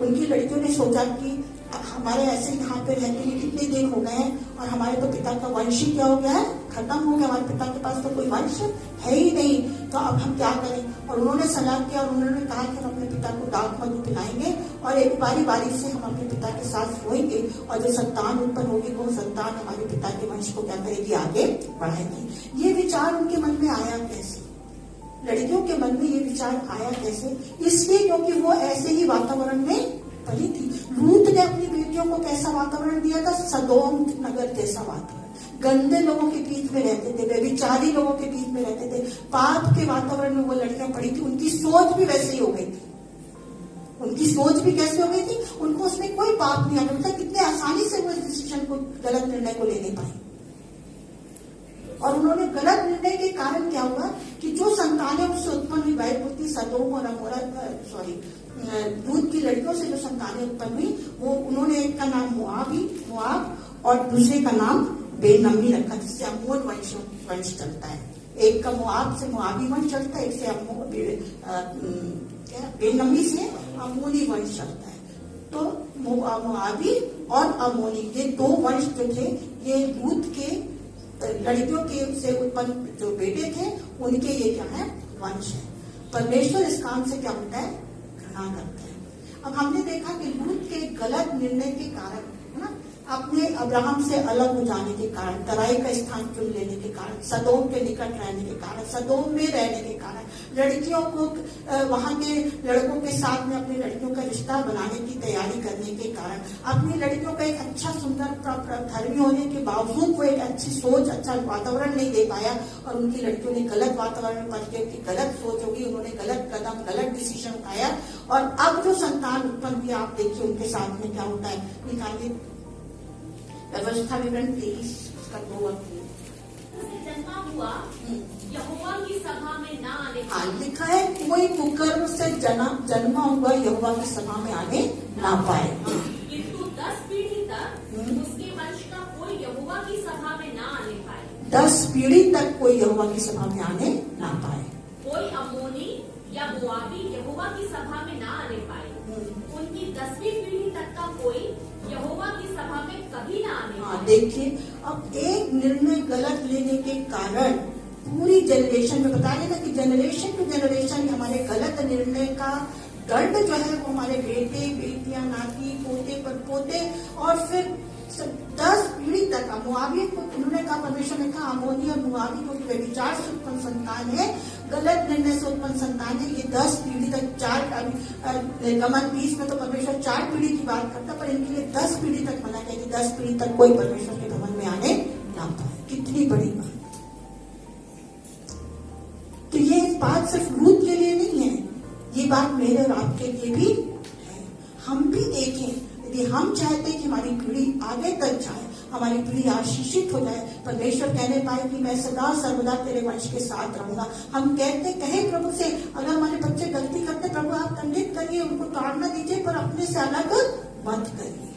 उनकी लड़कियों ने सोचा कि हमारे ऐसे यहाँ पे रहते हुए कितने दिन हो गए हैं, और हमारे तो पिता का वंश ही क्या हो गया है? खत्म हो गया। हमारे पिता के पास तो कोई वंश है ही नहीं, तो अब हम क्या करें? और उन्होंने सलाह किया, और उन्होंने कहा कि हम अपने पिता को दाख मधु पिलाएंगे, और एक बारी बारी से हम अपने पिता के साथ सोएंगे, और जो संतान उत्पन्न होगी वो संतान हमारे पिता के वंश को क्या करेगी? आगे बढ़ाएगी। ये विचार उनके मन में आया कैसे? लड़कियों के मन में ये विचार आया कैसे? इसलिए क्योंकि वो ऐसे ही वातावरण में पली थी। लूत ने अपनी बेटियों को कैसा वातावरण दिया था? सदोम नगर जैसा वातावरण। गंदे लोगों के बीच में रहते थे, व्यभिचारी लोगों के बीच में रहते थे, पाप के वातावरण में वो लड़कियां पड़ी थी। उनकी सोच भी वैसे ही हो गई थी। उनकी सोच भी कैसे हो गई थी? उनको उसमें कोई पाप नहीं आना था। कितने आसानी से वो इस डिसीजन को, गलत निर्णय को ले नहीं पाई। और उन्होंने गलत निर्णय के कारण क्या हुआ कि जो संतानें उससे उत्पन्न हुई, वह पुत्री सदोम और अमोरा, लूत की लड़कियों से जो संतानें उत्पन्न हुई, वो उन्होंने एक का नाम मोआब और दूसरे का नाम बेनम्मी रखा, जिससे अमोन वंश चलता है। एक का मोआब से मोआबी वंश चलता है, एक से बेनम्मी से अमोनी वंश चलता है। तो मोआबी और अमोनी, ये दो वंश जो थे, ये लूत के लड़कियों के से उत्पन्न जो बेटे थे, उनके ये क्या है? वंश है। परमेश्वर इस काम से क्या होता है? घृणा करता है। अब हमने देखा कि लूत के गलत निर्णय के कारण, है ना, अपने अब्राहम से अलग हो जाने के कारण, तराई का स्थान चुन लेने के कारण, सदोम के निकट रहने के कारण, सदोम में रहने के कारण, लड़कियों को वहां के लड़कों के साथ में अपनी लड़कियों का रिश्ता बनाने की तैयारी करने के कारण, अपनी लड़कियों का एक अच्छा सुंदर धर्मी होने के बावजूद वो एक अच्छी सोच, अच्छा वातावरण नहीं दे पाया, और उनकी लड़कियों ने गलत वातावरण में पड़ के, उनकी गलत सोच होगी, उन्होंने गलत कदम, गलत डिसीजन उठाया, और अब जो संतान उत्पन्न हुई, आप देखिए उनके साथ में क्या होता है। निकालिए व्यवस्था विवरण 23 उसका 2 जन्मा हुआ यहोवा की सभा में ना आने। लिखा है कोई कुकर्म से जन्मा हुआ यहोवा की सभा में आने ना पाए, किंतु 10 पीढ़ी तक उसके वंश का कोई यहोवा की सभा में ना आने पाए। 10 पीढ़ी तक कोई यहोवा की सभा में आने ना पाए। कोई अमोनी या मोआबी यहोवा की सभा में ना आने पाए। उनकी 10वीं पीढ़ी तक का कोई यहोवा की सभा में कभी ना आने पाए। देखिए, अब एक निर्णय गलत लेने के कारण पूरी जनरेशन में, बता रहे ना कि जनरेशन टू जनरेशन हमारे गलत निर्णय का दंड जो है वो हमारे बेटे, बेटियां, नाती, पोते, परपोते और फिर 10 पीढ़ी तक मोआबी को उन्होंने कहा, परमेश्वर ने कहा अमोनी और मोआबी को व्यभिचार से उत्पन्न संतान है, गलत निर्णय से उत्पन्न संतान है। ये 10 पीढ़ी तक 4 गमन 20 में तो परमेश्वर 4 पीढ़ी की बात करता, पर इनके लिए 10 पीढ़ी तक मना गया कि 10 पीढ़ी तक कोई परमेश्वर के भवन में आने ना पाए। कितनी बड़ी बात। तो ये बात सिर्फ रूत के लिए नहीं है, ये बात मेरे और आपके लिए भी है। हम भी देखें, यदि हम चाहते हैं कि हमारी पीढ़ी आगे तक जाए, हमारी पीढ़ी आशीषित हो जाए, परमेश्वर कहने पाए कि मैं सदा सर्वदा तेरे वंश के साथ रहूंगा। हम कहें प्रभु से, अगर हमारे बच्चे गलती करते, प्रभु आप दंडित करिए, उनको ताड़ना दीजिए, पर अपने से अलग मत करिए।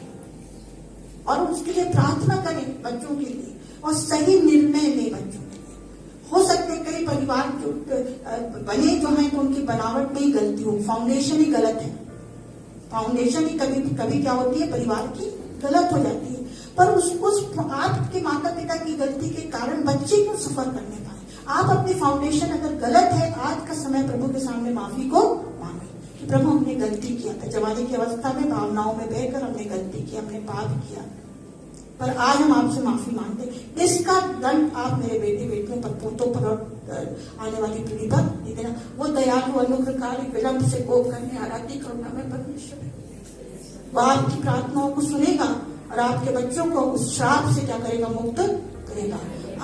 और उसके लिए प्रार्थना करें बच्चों के लिए, और सही निर्णय लें बच्चों के लिए। हो सकते हैं कई परिवार जो बने जो हैं तो उनकी बनावट में ही गलती हो, फाउंडेशन ही गलत है। फाउंडेशन ही कभी क्या होती है, परिवार की गलत हो जाती है। पर उस आपके माता पिता की गलती के कारण बच्चे क्यों सफर करने पाए। आप अपनी फाउंडेशन अगर गलत है, आज का समय प्रभु के सामने माफी को मांगे कि प्रभु हमने गलती किया था, जवानी की अवस्था में भावनाओं में बहकर हमने गलती की, हमने पाप किया, पर आज हम आपसे माफी मांगते। इसका दंड आप मेरे बेटे बेटियों पर, पोतों पर और आने वाली पीढ़ी पर दे देना। वो दयालु अनुग्रहकारी विलंब से कोप करने आराध्य करुणा में परमेश्वर है। वो आपकी प्रार्थनाओं को सुनेगा और आपके बच्चों को उस श्राप से क्या करेगा, मुक्त करेगा।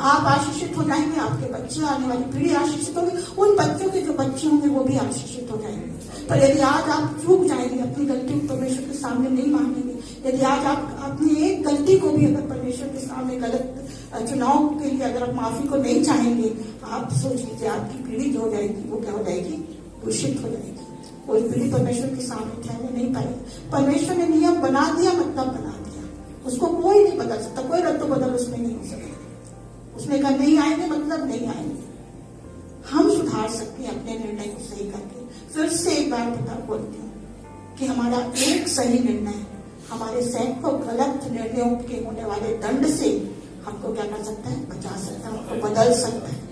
आप आशीषित हो जाएंगे, आपके बच्चे, आने वाली पीढ़ी आशीषित होगी, उन बच्चों के जो बच्चे होंगे वो भी आशीषित हो जाएंगे। पर यदि आज आप चूक जाएंगे, अपनी गलती को परमेश्वर के सामने नहीं मानेंगे, यदि आज आप अपनी एक गलती को भी अगर परमेश्वर के सामने गलत चुनाव के लिए अगर आप माफी को नहीं चाहेंगे, आप सोच लीजिए आपकी पीढ़ी जो हो जाएगी वो क्या हो जाएगी, दूषित हो जाएगी। कोई पीढ़ी परमेश्वर के सामने ठहरने नहीं पाएगी। परमेश्वर ने नियम बना दिया, मतलब बना दिया, उसको कोई नहीं बदल सकता, कोई रद्द बदल उसमें नहीं हो सकता। उसने कहा नहीं आएंगे, मतलब नहीं आएंगे। हम सुधार सकते हैं अपने निर्णय को सही करके। फिर से एक बार बता बोलती हूँ कि हमारा एक सही निर्णय हमारे सैकड़ों गलत निर्णयों के होने वाले दंड से हमको क्या कर सकता है, बचा सकता है, हमको बदल सकता है।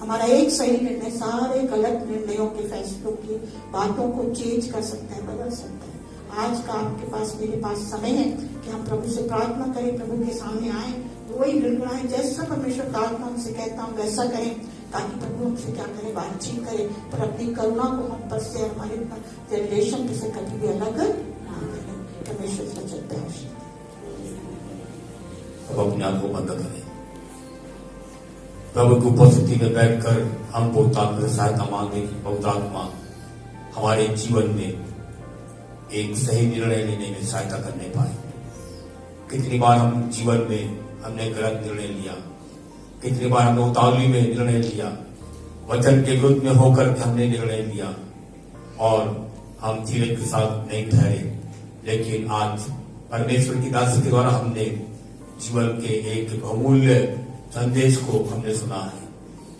हमारा एक सही निर्णय सारे गलत निर्णयों के, फैसलों की, बातों को चेंज कर सकता है, बदल सकता है। आज का आपके पास, मेरे पास समय है कि हम प्रभु से प्रार्थना करें, प्रभु के सामने आए, वही गिड़गिड़ाएं, जैसा परमेश्वर प्रार्थना हमसे कहता हूँ वैसा करें, ताकि प्रभु हमसे क्या करे, बातचीत करे, पर अपनी करुणा को हम पर से, हमारे जनरेशन से कभी भी अलग ना करें। परमेश्वर वचन पे आशीष। अब अपने आप को बंद करें, प्रभु की उपस्थिति में बैठकर हम बहुत सहायता मांगे कि बहुत आत्मा हमारे जीवन में एक सही निर्णय लेने में सहायता करने पाए। कितनी बार हम जीवन में हमने गलत निर्णय लिया, कितनी बार हमने उतावली में निर्णय लिया, वचन के विरुद्ध में होकर के हमने निर्णय लिया और हम धीरज के साथ नहीं ठहरे। लेकिन आज परमेश्वर की दासी के द्वारा हमने जीवन के एक बहुमूल्य संदेश को हमने सुना है।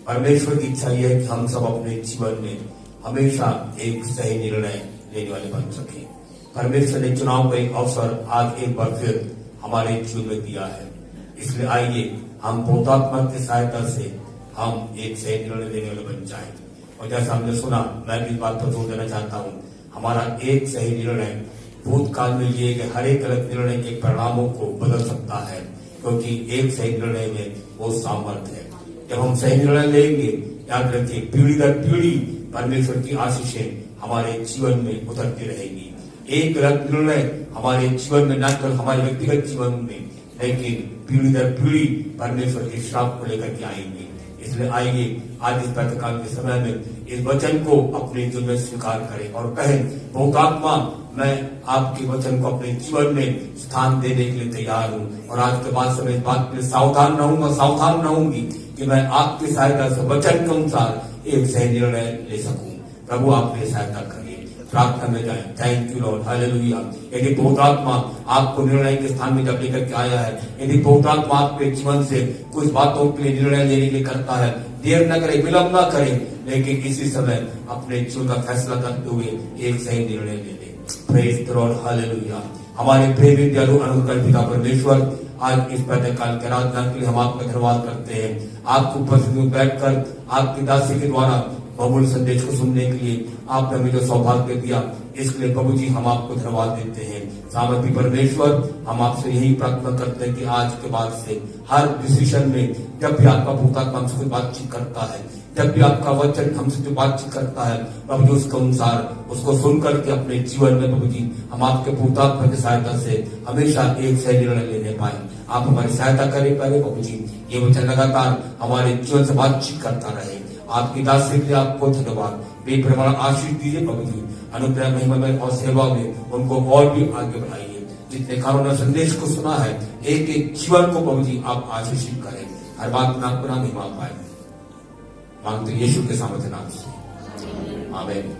परमेश्वर की इच्छा यह है कि हम सब अपने जीवन में हमेशा एक सही निर्णय लेने वाले बन सके। परमेश्वर ने चुनाव का एक अवसर आज एक बार फिर हमारे जीवन में दिया है। इसलिए आइए हम पवित्रात्मा की सहायता से हम एक सही निर्णय लेने वाले बन जाए। और जैसा हमने सुना, मैं भी इस बात पर जोर देना चाहता हूँ, हमारा एक सही निर्णय भूतकाल में लिए गए हर एक गलत निर्णय के परिणामों को बदल सकता है, क्योंकि एक सही निर्णय में वो सामर्थ्य है। जब हम सही निर्णय लेंगे, याद रखिए, पीढ़ी दर पीढ़ी परमेश्वर की आशीषें हमारे जीवन में उतरती रहेगी। एक गलत निर्णय हमारे जीवन में, न केवल हमारे व्यक्तिगत जीवन में, लेकिन पीढ़ी दर पीढ़ी परमेश्वर के श्राप को लेकर के आएंगे। इसलिए आइए आज इस प्रातःकाल के समय में इस वचन को अपने जीवन में स्वीकार करें और कहें, बहुत आत्मा, मैं आपके वचन को अपने जीवन में स्थान देने के लिए तैयार हूँ। और आज के बाद समय इस बात में सावधान रहूंगा, सावधान रहूंगी कि मैं आपकी सहायता से वचन के अनुसार एक सही निर्णय ले सकूं। प्रभु आप मेरी सहायता करिए। प्रार्थना में जाए। Thank you Lord, hallelujah. यदि पवित्र आत्मा आपको निर्णय के स्थान में जब लेकर के आया है, यदि पवित्र आत्मा आपके जीवन से कुछ बातों के लिए निर्णय लेने के लिए करता है, देर न करे, विलंब न करे, लेकिन इसी समय अपने जीवन का फैसला करते हुए एक सही निर्णय ले ले। Praise the Lord, hallelujah. हमारे प्रेमी दयालु अनुग्रह पिता परमेश्वर, आज इस प्रातःकाल की आराधना के लिए हम आपका धन्यवाद करते हैं। आपको उपस्थित में बैठकर आपकी दासी के द्वारा बहुमूल्य संदेश को सुनने के लिए आपने हमें जो सौभाग्य दिया, इसके लिए प्रभु जी हम आपको धन्यवाद देते हैं। सामर्थी परमेश्वर, हम आपसे यही प्रार्थना करते हैं कि आज के बाद से हर डिसीजन में जब भी आपका पवित्र आत्मा हमसे बातचीत करता है, जब भी आपका वचन हमसे जो बातचीत करता है, प्रभु जी उसके अनुसार उसको सुन करके अपने जीवन में प्रभु जी हम आपके पवित्र आत्मा की सहायता से हमेशा एक सही निर्णय लेने पाए। आप हमारी सहायता करें प्रभु जी, ये वचन लगातार हमारे जीवन से बातचीत करता रहे। आपकी दास के लिए आपको धन्यवाद, बेपरवाह आशीष दीजिए प्रभु जी, अनुग्रह महिमा में और सेवा में उनको और भी आगे बढ़ाइए। जितने कानों ने संदेश को सुना है, एक एक जीवन को प्रभु जी आप आशीषित करें, हर बात में आपको नाम महिमा पाए। मांगते यीशु के सामर्थ्य नाम से, आमीन।